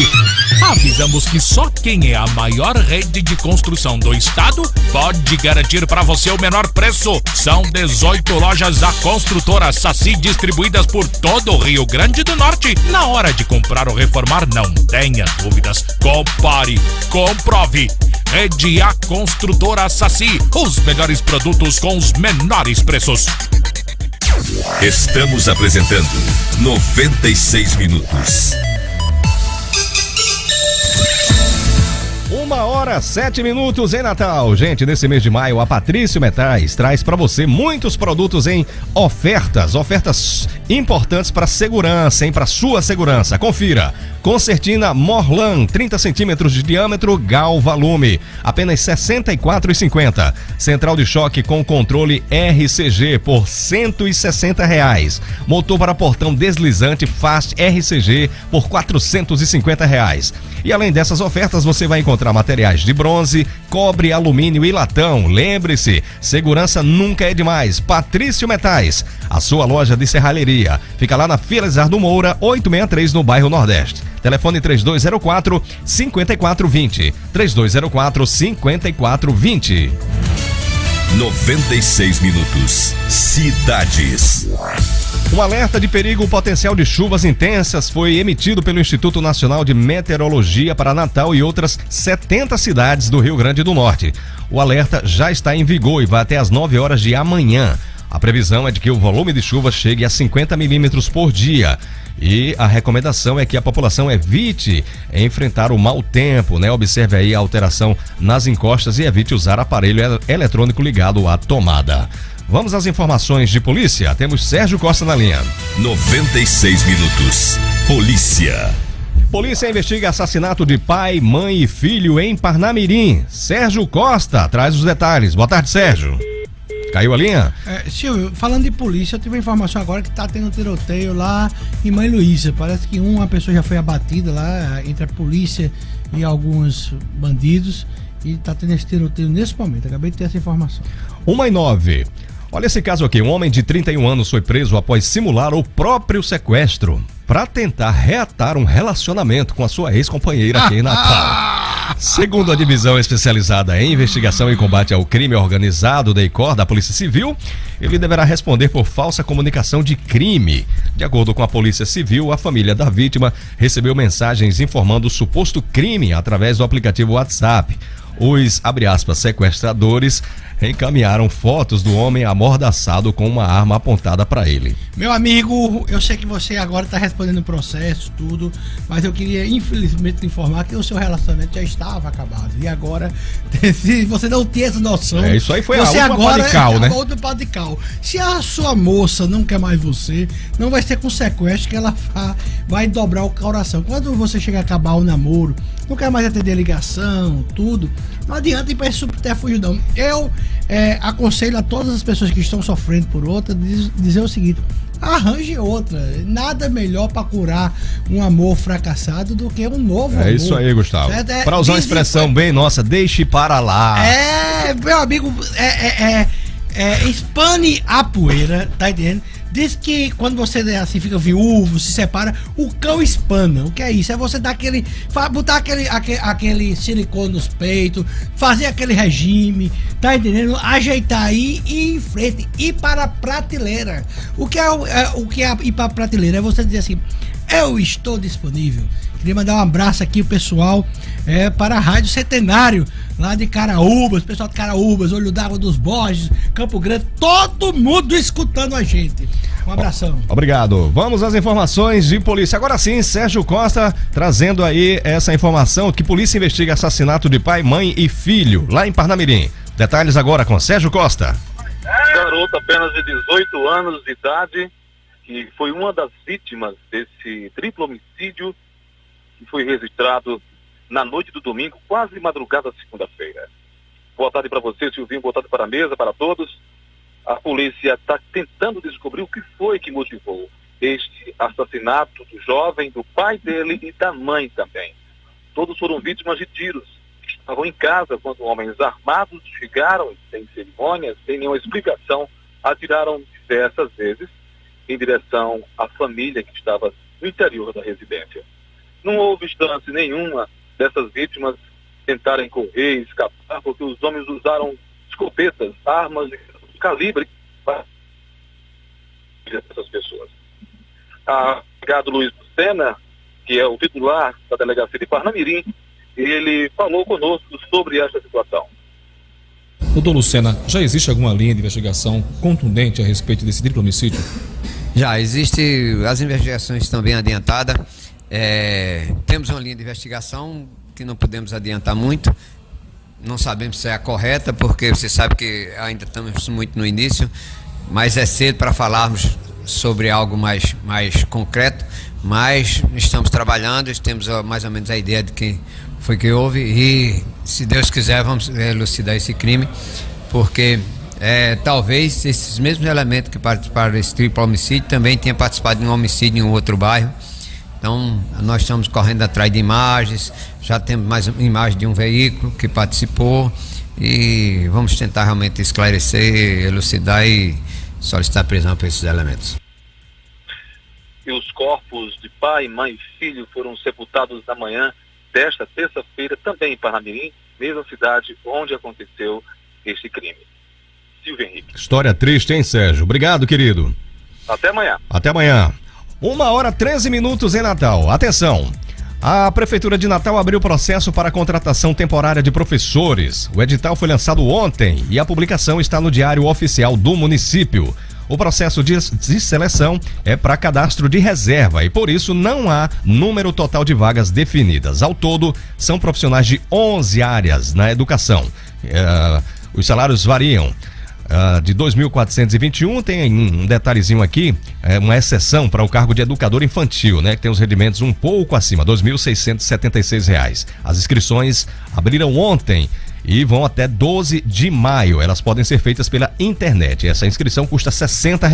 Avisamos que só quem é a maior rede de construção do estado pode garantir para você o menor preço. São 18 lojas da construtora Saci distribuídas por todo o Rio Grande do Norte. Na hora de comprar ou reformar, não tenha dúvidas. Compare, comprove. Rede A Construtora Saci, os melhores produtos com os menores preços. Estamos apresentando 96 minutos. 1h07 em Natal. Gente, nesse mês de maio, a Patrício Metais traz para você muitos produtos em ofertas importantes para segurança, hein? Para sua segurança. Confira. Concertina Morlan, 30 centímetros de diâmetro, Galva Lume, apenas R$ 64,50. Central de choque com controle RCG por R$ 160. Motor para portão deslizante Fast RCG por R$ 450. E além dessas ofertas, você vai encontrar materiais de bronze, cobre, alumínio e latão. Lembre-se, segurança nunca é demais. Patrício Metais, a sua loja de serralheria. Fica lá na Felizar do Moura, 863, no bairro Nordeste. Telefone 3204-5420. 3204-5420. 96 minutos. Cidades. Um alerta de perigo potencial de chuvas intensas foi emitido pelo Instituto Nacional de Meteorologia para Natal e outras 70 cidades do Rio Grande do Norte. O alerta já está em vigor e vai até às 9 horas de amanhã. A previsão é de que o volume de chuva chegue a 50 milímetros por dia. E a recomendação é que a população evite enfrentar o mau tempo, né? Observe aí a alteração nas encostas e evite usar aparelho eletrônico ligado à tomada. Vamos às informações de polícia. Temos Sérgio Costa na linha. 96 minutos. Polícia. Polícia investiga assassinato de pai, mãe e filho em Parnamirim. Sérgio Costa traz os detalhes. Boa tarde, Sérgio. Caiu a linha? Silvio, falando de polícia, eu tive uma informação agora que tá tendo tiroteio lá em Mãe Luísa. Parece que uma pessoa já foi abatida lá entre a polícia e alguns bandidos. E tá tendo esse tiroteio nesse momento. Acabei de ter essa informação. 1h09. Olha esse caso aqui. Um homem de 31 anos foi preso após simular o próprio sequestro para tentar reatar um relacionamento com a sua ex-companheira aqui em Natal. Segundo a divisão especializada em investigação e combate ao crime organizado da ICOR da Polícia Civil, ele deverá responder por falsa comunicação de crime. De acordo com a Polícia Civil, a família da vítima recebeu mensagens informando o suposto crime através do aplicativo WhatsApp. Os, abre aspas, sequestradores encaminharam fotos do homem amordaçado com uma arma apontada para ele. Meu amigo, eu sei que você agora está respondendo o processo, tudo, mas eu queria infelizmente informar que o seu relacionamento já estava acabado. E agora, se você não tem essa noção... Isso aí foi você a última agora pá de cal, né? A última pá de cal. Se a sua moça não quer mais você, não vai ser com sequestro que ela vai dobrar o coração. Quando você chega a acabar o namoro, não quer mais atender ligação, tudo, não adianta ir para esse subterfúgio não. Eu aconselho a todas as pessoas que estão sofrendo por outra dizer o seguinte: arranje outra. Nada melhor para curar um amor fracassado do que um novo amor. É isso aí, Gustavo. Para usar uma expressão bem nossa, deixe para lá. Meu amigo, espane a poeira, tá entendendo? Diz que quando você assim fica viúvo, se separa, o cão espana. O que é isso? É você dar botar aquele silicone nos peitos, fazer aquele regime, tá entendendo? Ajeitar aí e ir em frente, ir para a prateleira. O que é ir para a prateleira? É você dizer assim: eu estou disponível. Queria mandar um abraço aqui, o pessoal, para a Rádio Centenário, lá de Caraúbas, pessoal de Caraúbas, Olho d'Água dos Borges, Campo Grande, todo mundo escutando a gente. Um abração. Obrigado. Vamos às informações de polícia. Agora sim, Sérgio Costa trazendo aí essa informação que polícia investiga assassinato de pai, mãe e filho lá em Parnamirim. Detalhes agora com Sérgio Costa. Garota apenas de 18 anos de idade, que foi uma das vítimas desse triplo homicídio que foi registrado na noite do domingo, quase madrugada da segunda-feira. Boa tarde para você, Silvinho, boa tarde para a mesa, para todos. A polícia está tentando descobrir o que foi que motivou este assassinato do jovem, do pai dele e da mãe também. Todos foram vítimas de tiros. Estavam em casa quando homens armados chegaram, sem cerimônias, sem nenhuma explicação, atiraram diversas vezes em direção à família que estava no interior da residência. Não houve chance nenhuma dessas vítimas tentarem correr, escapar, porque os homens usaram escopetas, armas de calibre para essas pessoas. O delegado Luiz Lucena, que é o titular da delegacia de Parnamirim, ele falou conosco sobre esta situação. Doutor Lucena, já existe alguma linha de investigação contundente a respeito desse triplo homicídio? Já existe, as investigações estão bem adiantadas. Temos uma linha de investigação que não podemos adiantar muito. Não sabemos se é a correta, porque você sabe que ainda estamos muito no início, mas é cedo para falarmos sobre algo mais concreto, mas estamos trabalhando, temos mais ou menos a ideia de quem foi que houve e, se Deus quiser, vamos elucidar esse crime, porque talvez esses mesmos elementos que participaram desse triplo homicídio também tenham participado de um homicídio em um outro bairro. Então, nós estamos correndo atrás de imagens, já temos mais imagens de um veículo que participou e vamos tentar realmente esclarecer, elucidar e solicitar prisão para esses elementos. E os corpos de pai, mãe e filho foram sepultados na manhã desta terça-feira, também em Parnamirim, mesma cidade onde aconteceu este crime. Silvio Henrique. História triste, hein, Sérgio? Obrigado, querido. Até amanhã. Até amanhã. 1h13 em Natal. Atenção! A Prefeitura de Natal abriu processo para a contratação temporária de professores. O edital foi lançado ontem e a publicação está no Diário Oficial do município. O processo de seleção é para cadastro de reserva e, por isso, não há número total de vagas definidas. Ao todo, são profissionais de 11 áreas na educação. Os salários variam. De 2.421, tem um detalhezinho aqui, uma exceção para o cargo de educador infantil, né, que tem os rendimentos um pouco acima, R$ 2.676. As inscrições abriram ontem e vão até 12 de maio. Elas podem ser feitas pela internet. Essa inscrição custa R$ 60.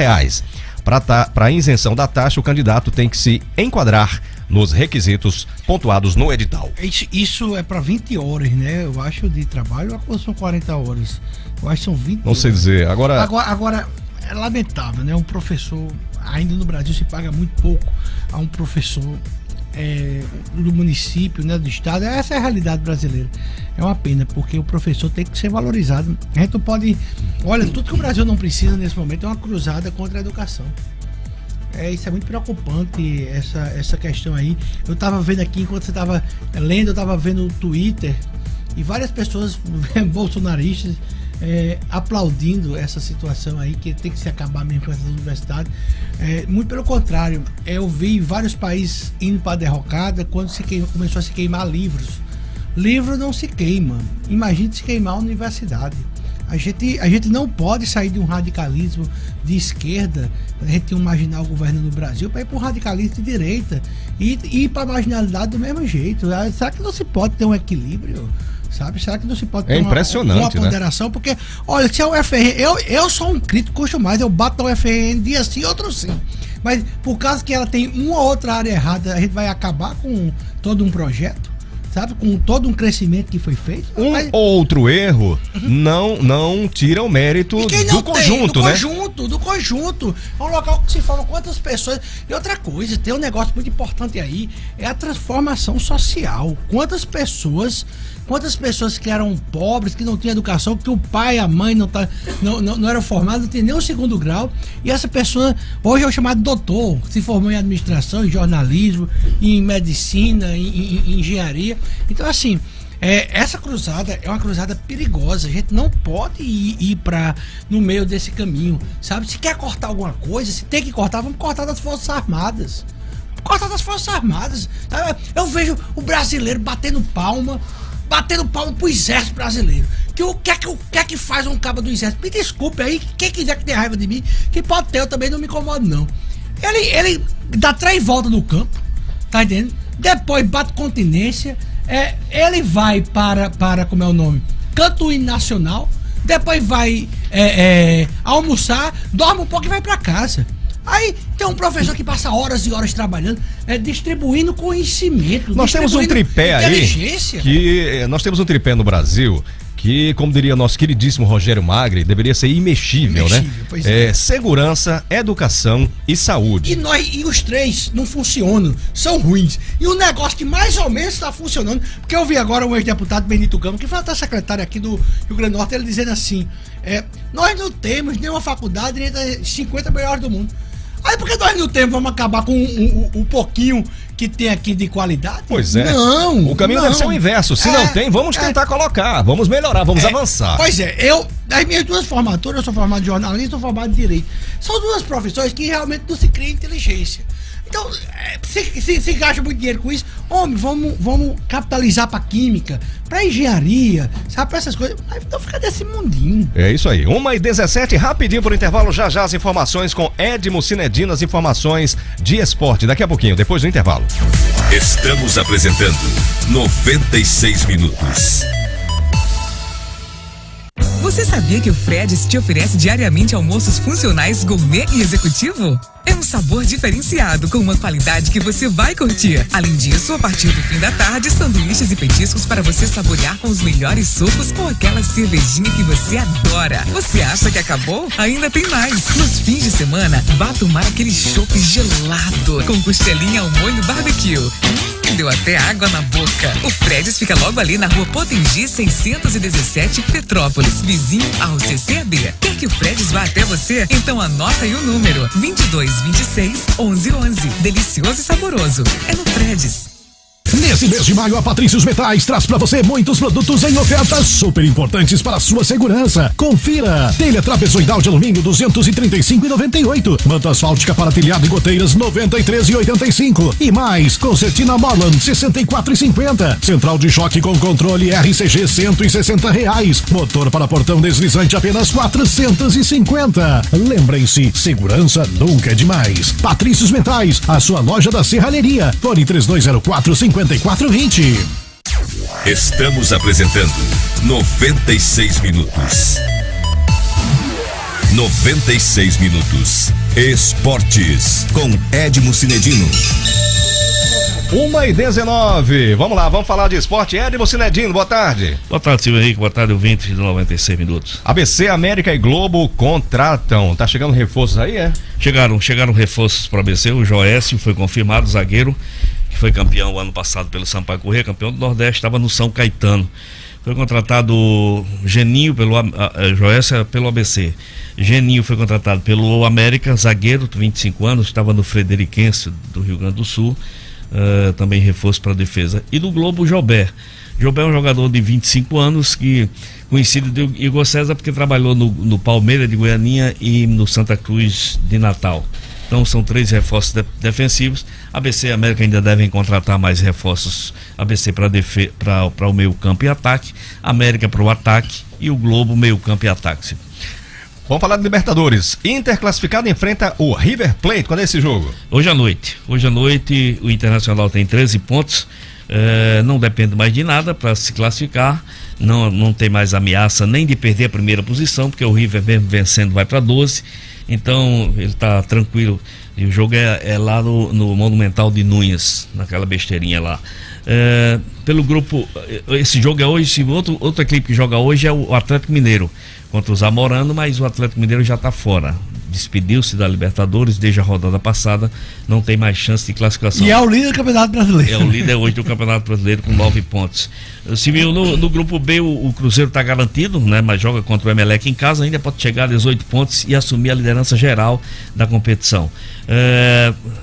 Para a isenção da taxa, o candidato tem que se enquadrar nos requisitos pontuados no edital. Isso é para 20 horas, né? Eu acho, de trabalho, ou são 40 horas? Eu acho que são 20 horas. Não sei dizer. Agora, é lamentável, né? Um professor, ainda no Brasil se paga muito pouco a um professor do município, né, do estado. Essa é a realidade brasileira. É uma pena, porque o professor tem que ser valorizado. A gente não pode... Olha, tudo que o Brasil não precisa nesse momento é uma cruzada contra a educação. Isso é muito preocupante, essa questão aí. Eu estava vendo aqui, enquanto você estava lendo, eu estava vendo o Twitter e várias pessoas bolsonaristas aplaudindo essa situação aí, que tem que se acabar mesmo com essas universidades. Muito pelo contrário, eu vi vários países indo para a derrocada quando começou a se queimar livros. Livro não se queima, imagine se queimar a universidade. A gente não pode sair de um radicalismo de esquerda, a gente tem um marginal governando o Brasil, para ir para um radicalismo de direita e ir para a marginalidade do mesmo jeito. Será que não se pode ter um equilíbrio? Sabe? Será que não se pode ter uma ponderação? Né? Porque, olha, se é o UFRN, eu sou um crítico, custo mais, eu bato na UFRN dia sim, outro sim. Mas por causa que ela tem uma ou outra área errada, a gente vai acabar com todo um projeto, sabe? Com todo um crescimento que foi feito. Outro erro não tira o mérito do conjunto, né? Do conjunto. É um local que se forma quantas pessoas. E outra coisa, tem um negócio muito importante aí, é a transformação social. Quantas pessoas que eram pobres, que não tinham educação, que o pai e a mãe não eram formados, não tinham nem o segundo grau, e essa pessoa hoje é o chamado doutor, se formou em administração, em jornalismo, em medicina, em engenharia. Então, assim, essa cruzada é uma cruzada perigosa. A gente não pode ir no meio desse caminho, sabe? Se quer cortar alguma coisa, se tem que cortar, vamos cortar das Forças Armadas. Sabe? Eu vejo o brasileiro batendo palma pro exército brasileiro. O que é que faz um cabo do exército? Me desculpe aí, quem quiser que tenha raiva de mim, que pode ter, eu também não me incomodo, não. Ele dá 3 voltas no campo, tá entendendo? Depois bate continência, ele vai para como é o nome? Canto Hino Nacional, depois vai almoçar, dorme um pouco e vai para casa. Aí tem um professor que passa horas e horas trabalhando, distribuindo conhecimento. Nós temos um tripé aí, nós temos um tripé no Brasil, que, como diria nosso queridíssimo Rogério Magri, deveria ser imexível, né? Pois é. Segurança, educação e saúde. E os três não funcionam, são ruins. E o negócio que mais ou menos está funcionando, porque eu vi agora um ex-deputado Benito Gama, que foi até secretário aqui do Rio Grande do Norte, ele dizendo assim, nós não temos nenhuma faculdade entre as 50 melhores do mundo. Aí por que nós não temos, vamos acabar com um pouquinho que tem aqui de qualidade? Pois é. Não. O caminho deve ser o inverso. Se não tem, vamos tentar colocar, vamos melhorar, vamos avançar. Pois é, das minhas duas formaturas, eu sou formado de jornalismo, sou formado de direito. São duas profissões que realmente não se cria inteligência. Então, se gasta muito dinheiro com isso, homem, vamos capitalizar pra química, pra engenharia, sabe, pra essas coisas. Então fica desse mundinho. É isso aí. 1h17, rapidinho por intervalo, já as informações com Edmo Cinedino, as informações de esporte. Daqui a pouquinho, depois do intervalo. Estamos apresentando 96 minutos. Você sabia que o Fred's te oferece diariamente almoços funcionais gourmet e executivo? É um sabor diferenciado, com uma qualidade que você vai curtir. Além disso, a partir do fim da tarde, sanduíches e petiscos para você saborear com os melhores sucos ou aquela cervejinha que você adora. Você acha que acabou? Ainda tem mais. Nos fins de semana, vá tomar aquele chopp gelado com costelinha ao molho barbecue. Deu até água na boca. O Fred's fica logo ali na Rua Potengi 617, Petrópolis, vizinho ao CCAB. Quer que o Fred's vá até você? Então anota aí o número 2226-1111. Delicioso e saboroso. É no Fred's. Nesse mês de maio, a Patrícios Metais traz pra você muitos produtos em ofertas super importantes para a sua segurança. Confira: telha trapezoidal de alumínio 235,98, manta asfáltica para telhado e goteiras 93,85 e mais concertina Morland 64,50, central de choque com controle RCG R$160, motor para portão deslizante apenas R$450. Lembrem-se, segurança nunca é demais. Patrícios Metais, a sua loja da serralheria. Fone 3204-5420. Estamos apresentando 96 minutos. 96 minutos. Esportes com Edmo Cinedino. 1h19, vamos lá, vamos falar de esporte. Edmo Cinedino, boa tarde. Boa tarde, Silvio Henrique, boa tarde, ouvinte de 96 minutos. ABC, América e Globo contratam. Tá chegando reforços aí, é? Chegaram reforços para o ABC. O Joécio foi confirmado, zagueiro, que foi campeão o ano passado pelo Sampaio Corrêa, campeão do Nordeste, estava no São Caetano. Foi contratado Geninho Joécio pelo ABC. Geninho foi contratado pelo América, zagueiro, 25 anos, estava no Frederiquense do Rio Grande do Sul, também reforço para a defesa. E do Globo, o Jobert. Jobert é um jogador de 25 anos, conhecido de Igor César, porque trabalhou no Palmeiras de Goianinha e no Santa Cruz de Natal. Então são 3 reforços defensivos. ABC e América ainda devem contratar mais reforços. ABC para o meio campo e ataque, América para o ataque e o Globo meio campo e ataque. Vamos falar de Libertadores. Inter classificado enfrenta o River Plate. Quando é esse jogo? Hoje à noite o Internacional tem 13 pontos. Não depende mais de nada para se classificar. Não tem mais ameaça nem de perder a primeira posição, porque o River mesmo vencendo vai para 12. Então ele está tranquilo. E o jogo é lá no Monumental de Núñez, naquela besteirinha lá. Pelo grupo, esse jogo é hoje. Outra equipe que joga hoje é o Atlético Mineiro contra o Zamorano, mas o Atlético Mineiro já está fora. Despediu-se da Libertadores desde a rodada passada, não tem mais chance de classificação. E é o líder do Campeonato Brasileiro. É o líder hoje do Campeonato Brasileiro com 9 pontos. Se viu no grupo B, o Cruzeiro está garantido, né? Mas joga contra o Emelec em casa, ainda pode chegar a 18 pontos e assumir a liderança geral da competição.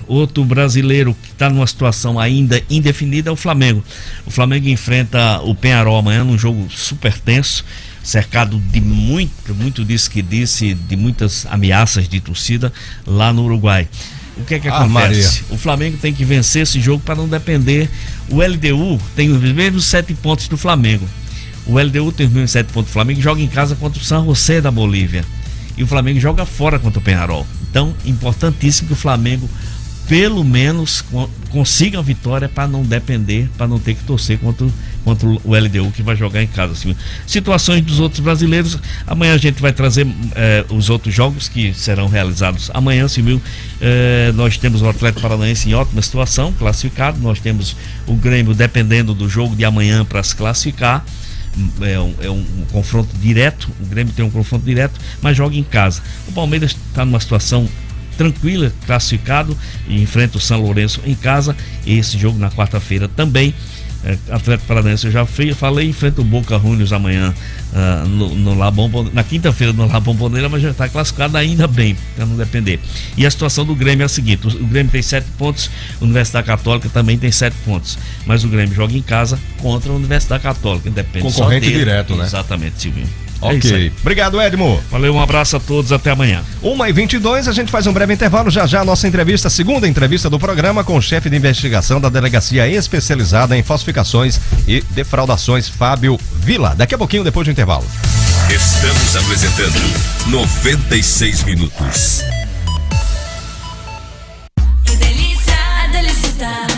Outro brasileiro que está numa situação ainda indefinida é o Flamengo. O Flamengo enfrenta o Peñarol amanhã num jogo super tenso, cercado de muito disso que disse, de muitas ameaças de torcida lá no Uruguai. O que é que acontece? Maria. O Flamengo tem que vencer esse jogo para não depender. O LDU tem os mesmos 7 pontos do Flamengo. O LDU tem os mesmos 7 pontos do Flamengo e joga em casa contra o San José da Bolívia. E o Flamengo joga fora contra o Peñarol. Então, importantíssimo que o Flamengo pelo menos consiga a vitória para não depender, para não ter que torcer contra o LDU que vai jogar em casa. Assim. Situações dos outros brasileiros, amanhã a gente vai trazer os outros jogos que serão realizados amanhã, nós temos o Atlético Paranaense em ótima situação, classificado, nós temos o Grêmio dependendo do jogo de amanhã para se classificar, é um confronto direto, o Grêmio tem um confronto direto, mas joga em casa. O Palmeiras está numa situação tranquila, classificado, e enfrenta o São Lourenço em casa. Esse jogo na quarta-feira também. Atlético Paranaense eu já falei, enfrenta o Boca Juniors amanhã no La Bombonera, na quinta-feira no La Bombonera, mas já está classificado ainda bem, para não depender. E a situação do Grêmio é a seguinte: o Grêmio tem 7 pontos, a Universidade Católica também tem 7 pontos, mas o Grêmio joga em casa contra a Universidade Católica, independente. Concorrente direto, né? Exatamente, Silvinho. Ok. Obrigado, Edmo. Valeu, um abraço a todos, até amanhã. 1h22, a gente faz um breve intervalo. Já a nossa entrevista, segunda entrevista do programa com o chefe de investigação da Delegacia Especializada em Falsificações e Defraudações, Fábio Vila. Daqui a pouquinho, depois do intervalo. Estamos apresentando 96 minutos. Que delícia, delicitar.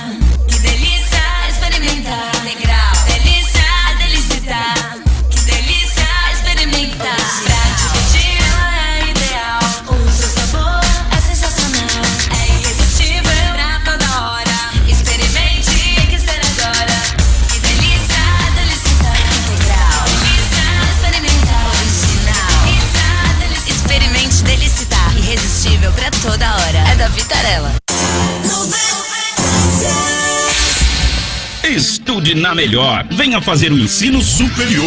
Que delícia, experimentar. Integral. Delícia, delicitar. Que delícia, experimentar. Pra dividir é ideal. O seu sabor é sensacional. É irresistível pra toda hora. Experimente, que ser agora. Que delícia, delicitar. Integral. Delícia, experimentar. Original. Delícia, experimente, delicitar. Irresistível pra toda hora. É da Vitarella. Estude na Melhor. Venha fazer o ensino superior.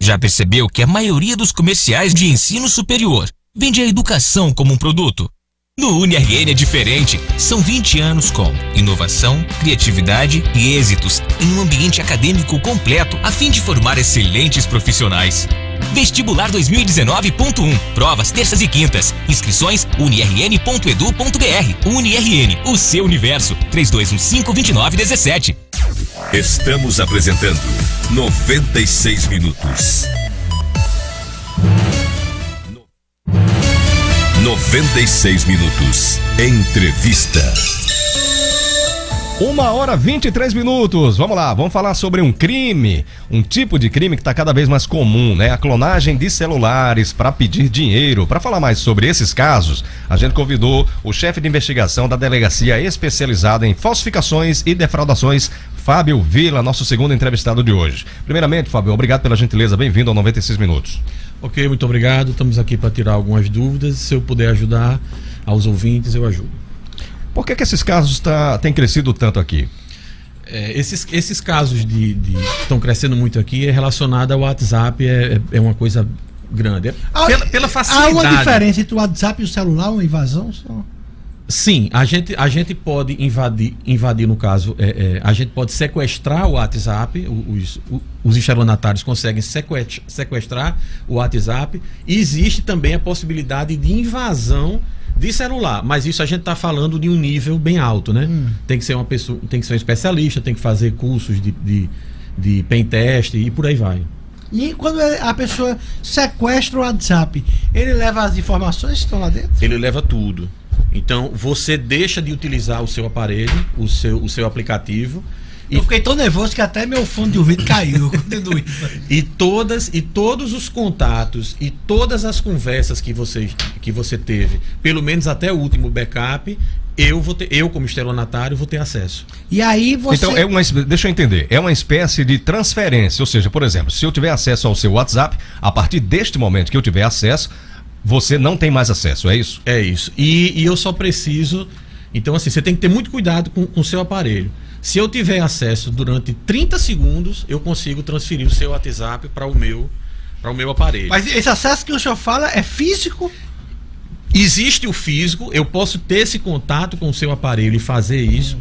Já percebeu que a maioria dos comerciais de ensino superior vende a educação como um produto? No UniRN é diferente. São 20 anos com inovação, criatividade e êxitos em um ambiente acadêmico completo a fim de formar excelentes profissionais. Vestibular 2019.1. Provas terças e quintas. Inscrições unirn.edu.br. UniRN, o seu universo. 3215-2917. Estamos apresentando 96 minutos. 96 minutos. Entrevista. 1h23. Vamos lá, vamos falar sobre um crime, um tipo de crime que está cada vez mais comum, né? A clonagem de celulares para pedir dinheiro. Para falar mais sobre esses casos, a gente convidou o chefe de investigação da Delegacia Especializada em Falsificações e Defraudações, Fábio Vila, nosso segundo entrevistado de hoje. Primeiramente, Fábio, obrigado pela gentileza, bem-vindo ao 96 minutos. Ok, muito obrigado, estamos aqui para tirar algumas dúvidas, se eu puder ajudar aos ouvintes, eu ajudo. Por que esses casos têm crescido tanto aqui? Esses casos que estão crescendo muito aqui é relacionado ao WhatsApp, é uma coisa grande. Pela facilidade. Há uma diferença entre o WhatsApp e o celular, uma invasão? Sim, a gente pode invadir no caso, a gente pode sequestrar o WhatsApp, os estelionatários conseguem sequestrar o WhatsApp, e existe também a possibilidade de invasão de celular, mas isso a gente está falando de um nível bem alto, né? Tem que ser uma pessoa, tem que ser um especialista, tem que fazer cursos de pentest e por aí vai. E quando a pessoa sequestra o WhatsApp, ele leva as informações que estão lá dentro? Ele leva tudo. Então você deixa de utilizar o seu aparelho, o seu aplicativo. Eu fiquei tão nervoso que até meu fone de ouvido caiu. e todos os contatos e todas as conversas que você teve, pelo menos até o último backup, eu como estelionatário vou ter acesso. E aí você... Então, deixa eu entender, é uma espécie de transferência, ou seja, por exemplo, se eu tiver acesso ao seu WhatsApp, a partir deste momento que eu tiver acesso, você não tem mais acesso, é isso? É isso. E eu só preciso... Então, assim, você tem que ter muito cuidado com o seu aparelho. Se eu tiver acesso durante 30 segundos, eu consigo transferir o seu WhatsApp para o meu aparelho. Mas esse acesso que o senhor fala é físico? Existe o físico, eu posso ter esse contato com o seu aparelho e fazer isso,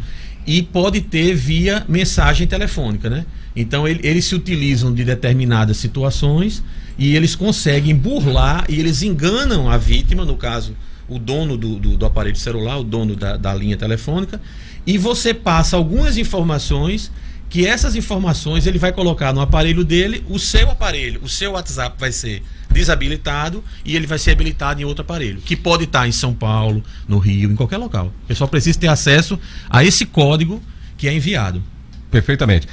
e pode ter via mensagem telefônica, né? Então eles se utilizam de determinadas situações e eles conseguem burlar e eles enganam a vítima, no caso, o dono do aparelho celular, o dono da linha telefônica, e você passa algumas informações, que essas informações ele vai colocar no aparelho dele, o seu WhatsApp vai ser desabilitado e ele vai ser habilitado em outro aparelho, que pode estar em São Paulo, no Rio, em qualquer local. O pessoal precisa ter acesso a esse código que é enviado. Perfeitamente.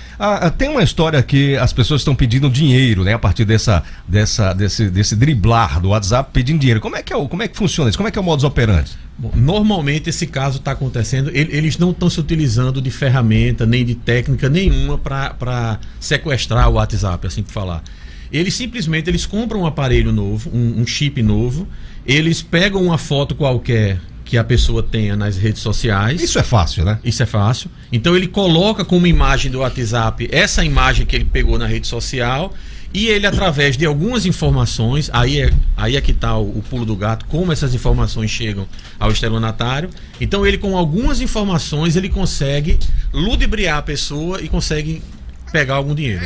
Tem uma história que as pessoas estão pedindo dinheiro, né? A partir desse driblar do WhatsApp pedindo dinheiro. Como é que funciona isso? Como é que é o modus operandi? Bom, normalmente esse caso está acontecendo, eles não estão se utilizando de ferramenta, nem de técnica nenhuma para sequestrar o WhatsApp, assim por falar. Eles simplesmente compram um aparelho novo, um chip novo, eles pegam uma foto qualquer que a pessoa tenha nas redes sociais. Isso é fácil, né? Isso é fácil. Então ele coloca como imagem do WhatsApp essa imagem que ele pegou na rede social e ele, através de algumas informações, aí é que está o pulo do gato, como essas informações chegam ao estelionatário. Então ele, com algumas informações, ele consegue ludibriar a pessoa e consegue pegar algum dinheiro.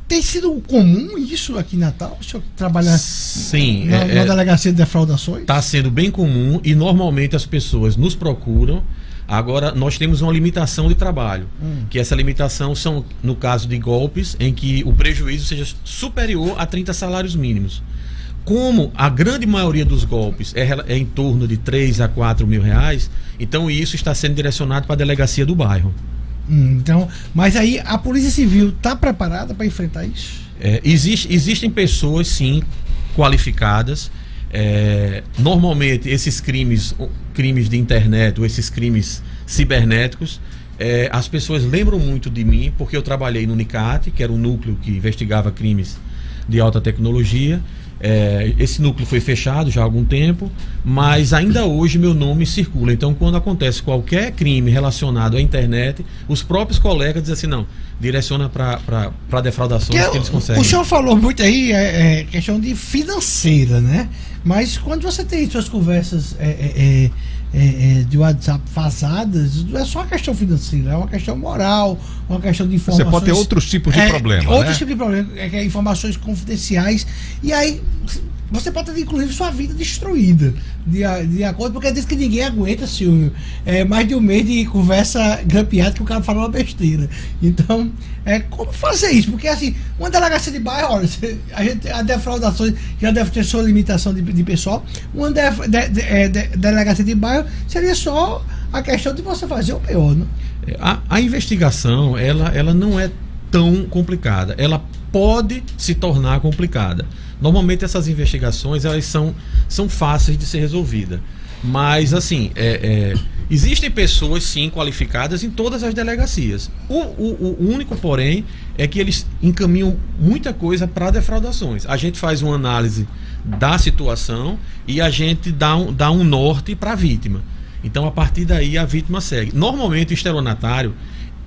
Tem sido comum isso aqui em Natal? O senhor trabalha Sim, na delegacia de defraudações? Está sendo bem comum e normalmente as pessoas nos procuram. Agora, nós temos uma limitação de trabalho, que essa limitação são, no caso de golpes, em que o prejuízo seja superior a 30 salários mínimos. Como a grande maioria dos golpes é em torno de 3 a 4 mil reais, então isso está sendo direcionado para a delegacia do bairro. Então, mas aí a Polícia Civil está preparada para enfrentar isso? Existem pessoas, sim, qualificadas. Normalmente esses crimes de internet ou esses crimes cibernéticos, as pessoas lembram muito de mim porque eu trabalhei no NICAT, que era um núcleo que investigava crimes de alta tecnologia. Esse núcleo foi fechado já há algum tempo, mas ainda hoje meu nome circula. Então, quando acontece qualquer crime relacionado à internet, os próprios colegas dizem assim, não, direciona para defraudações que eles conseguem. O senhor falou muito aí, questão de financeira, né? Mas quando você tem suas conversas de WhatsApp vazadas, não é só uma questão financeira, é uma questão moral, uma questão de informações. Você pode ter outros tipos de problema, outros tipos de problema, informações confidenciais, e aí você pode ter inclusive sua vida destruída de acordo, porque diz que ninguém aguenta, Silvio, mais de um mês de conversa grampeada que o cara falou uma besteira. Então, como fazer isso? Porque assim, uma delegacia de bairro, olha, a defraudação já deve ter sua limitação de pessoal. Uma delegacia de bairro seria só a questão de você fazer o pior, né? A investigação, ela não é tão complicada. Ela pode se tornar complicada. Normalmente essas investigações elas são fáceis de ser resolvidas. Mas assim, existem pessoas sim qualificadas em todas as delegacias. O único, porém, é que eles encaminham muita coisa para defraudações. A gente faz uma análise da situação e a gente dá um norte para a vítima. Então, a partir daí, a vítima segue. Normalmente, o estelionatário,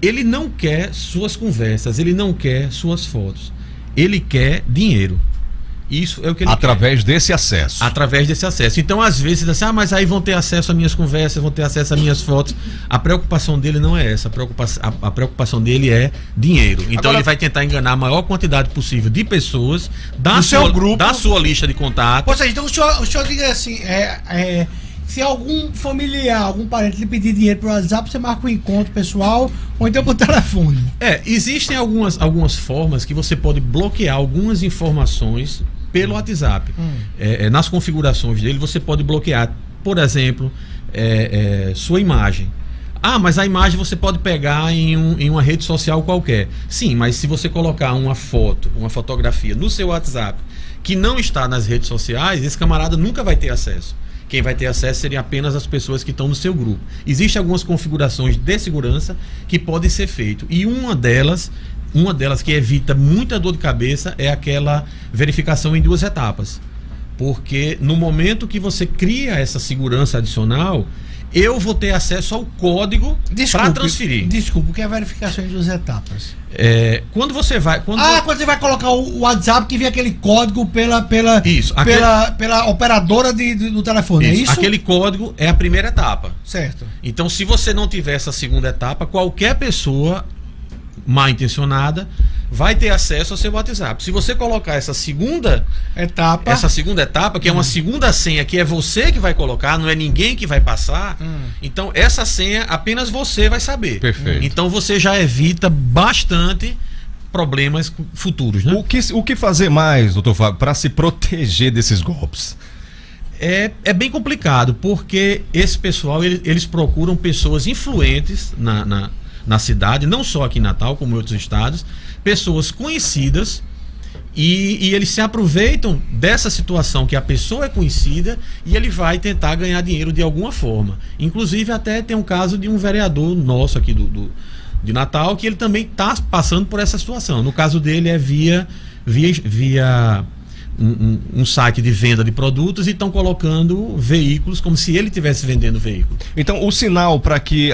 ele não quer suas conversas, ele não quer suas fotos. Ele quer dinheiro. Isso é o que ele através quer. Desse acesso. Através desse acesso. Então, às vezes, assim, mas aí vão ter acesso às minhas conversas, vão ter acesso às minhas fotos. A preocupação dele não é essa. A preocupação dele é dinheiro. Então, agora, ele vai tentar enganar a maior quantidade possível de pessoas da sua lista de contatos. Ou seja, então o senhor diga assim, se algum familiar, algum parente lhe pedir dinheiro pelo WhatsApp, você marca um encontro pessoal ou então por telefone. Existem algumas formas que você pode bloquear algumas informações pelo WhatsApp. Nas configurações dele, você pode bloquear, por exemplo, sua imagem. Mas a imagem você pode pegar em uma rede social qualquer. Sim, mas se você colocar uma foto, uma fotografia no seu WhatsApp que não está nas redes sociais, esse camarada nunca vai ter acesso. Quem vai ter acesso seriam apenas as pessoas que estão no seu grupo. Existem algumas configurações de segurança que podem ser feitas. E uma delas que evita muita dor de cabeça é aquela verificação em 2 etapas. Porque no momento que você cria essa segurança adicional, eu vou ter acesso ao código para transferir. Desculpa, o que é verificação em 2 etapas? Quando você vai... Quando você vai colocar o WhatsApp que vem aquele código pela operadora do telefone, isso, é isso? Aquele código é a primeira etapa. Certo. Então, se você não tiver essa segunda etapa, qualquer pessoa mal intencionada vai ter acesso ao seu WhatsApp. Se você colocar essa segunda etapa, que é uma segunda senha, que é você que vai colocar, não é ninguém que vai passar, então essa senha apenas você vai saber. Perfeito. Então você já evita bastante problemas futuros, né? O que fazer mais, doutor Fábio, para se proteger desses golpes? É bem complicado, porque esse pessoal, eles procuram pessoas influentes na cidade, não só aqui em Natal, como em outros estados, pessoas conhecidas, e eles se aproveitam dessa situação que a pessoa é conhecida e ele vai tentar ganhar dinheiro de alguma forma. Inclusive até tem um caso de um vereador nosso aqui de Natal que ele também está passando por essa situação. No caso dele é via um site de venda de produtos e estão colocando veículos como se ele estivesse vendendo veículos. Então, o sinal para que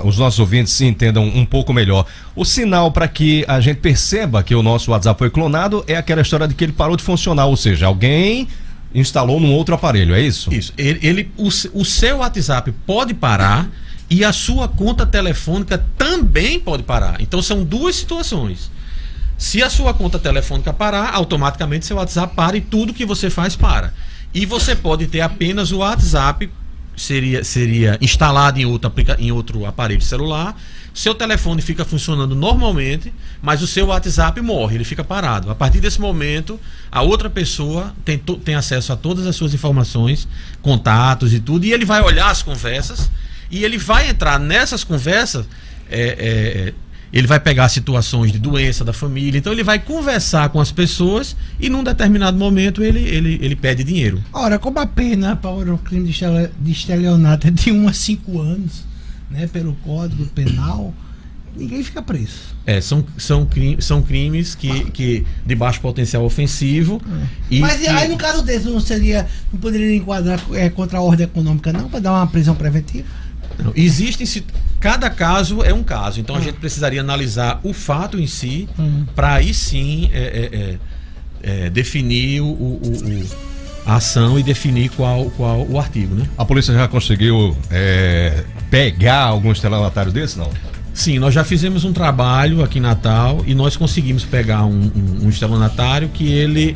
os nossos ouvintes se entendam um pouco melhor, o sinal para que a gente perceba que o nosso WhatsApp foi clonado é aquela história de que ele parou de funcionar, ou seja, alguém instalou num outro aparelho, é isso? Isso. O seu WhatsApp pode parar e a sua conta telefônica também pode parar. Então, são duas situações. Se a sua conta telefônica parar, automaticamente seu WhatsApp para e tudo que você faz para. E você pode ter apenas o WhatsApp, seria instalado em outro aparelho celular, seu telefone fica funcionando normalmente, mas o seu WhatsApp morre, ele fica parado. A partir desse momento, a outra pessoa tem acesso a todas as suas informações, contatos e tudo, e ele vai olhar as conversas, e ele vai entrar nessas conversas... Ele vai pegar situações de doença da família, então ele vai conversar com as pessoas e num determinado momento ele pede dinheiro. Ora, como a pena para o crime de estelionato é de 1 a 5 anos, né, pelo Código Penal, ninguém fica preso. São crimes que de baixo potencial ofensivo. Mas aí no caso desse não poderia enquadrar contra a ordem econômica não, para dar uma prisão preventiva? Não, cada caso é um caso, então a gente precisaria analisar o fato em si para aí sim definir a ação e definir qual o artigo, né? A polícia já conseguiu pegar algum estelionatário desse, não? Sim, nós já fizemos um trabalho aqui em Natal e nós conseguimos pegar um estelionatário que ele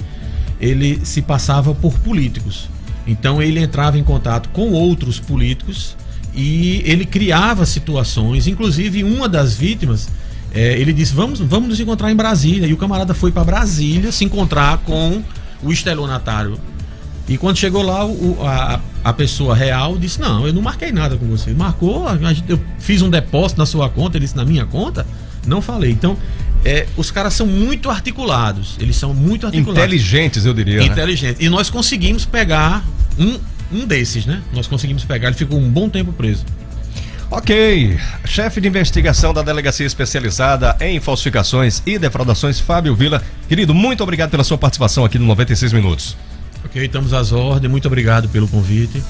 se passava por políticos. Então ele entrava em contato com outros políticos e ele criava situações, inclusive uma das vítimas, ele disse, vamos nos encontrar em Brasília, e o camarada foi para Brasília se encontrar com o estelionatário. E quando chegou lá, a pessoa real disse, não, eu não marquei nada com você. Marcou, eu fiz um depósito na sua conta, ele disse, na minha conta? Não falei. Então, os caras são muito articulados, eles são muito articulados. Inteligentes, eu diria. Inteligentes. Né? E nós conseguimos pegar um desses, né? Nós conseguimos pegar, ele ficou um bom tempo preso. Ok, chefe de investigação da Delegacia Especializada em Falsificações e Defraudações, Fábio Villa. Querido, muito obrigado pela sua participação aqui no 96 Minutos. Ok, estamos às ordens, muito obrigado pelo convite.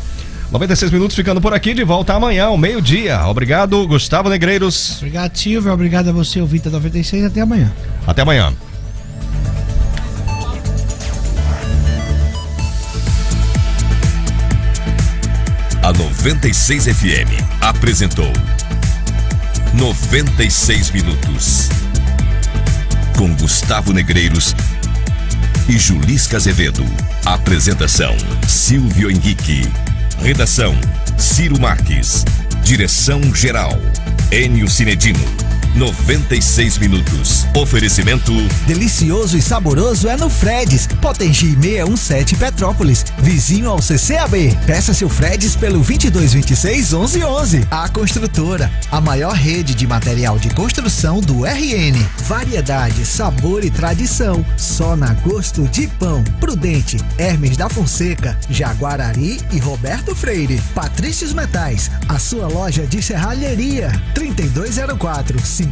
96 Minutos ficando por aqui, de volta amanhã ao meio-dia. Obrigado, Gustavo Negreiros. Obrigado, Silvio, obrigado a você, ouvinte 96, até amanhã. Até amanhã. A 96 FM apresentou 96 Minutos com Gustavo Negreiros e Julisca Azevedo. Apresentação: Silvio Henrique. Redação: Ciro Marques. Direção-geral: Enio Cinedino. 96 Minutos. Oferecimento: delicioso e saboroso é no Fred's, Potengi 617 Petrópolis, vizinho ao CCAB. Peça seu Fred's pelo 2226-1111. A Construtora, a maior rede de material de construção do RN. Variedade, sabor e tradição, só na Gosto de Pão. Prudente, Hermes da Fonseca, Jaguarari e Roberto Freire. Patrícios Metais, a sua loja de serralheria. 3204-5420.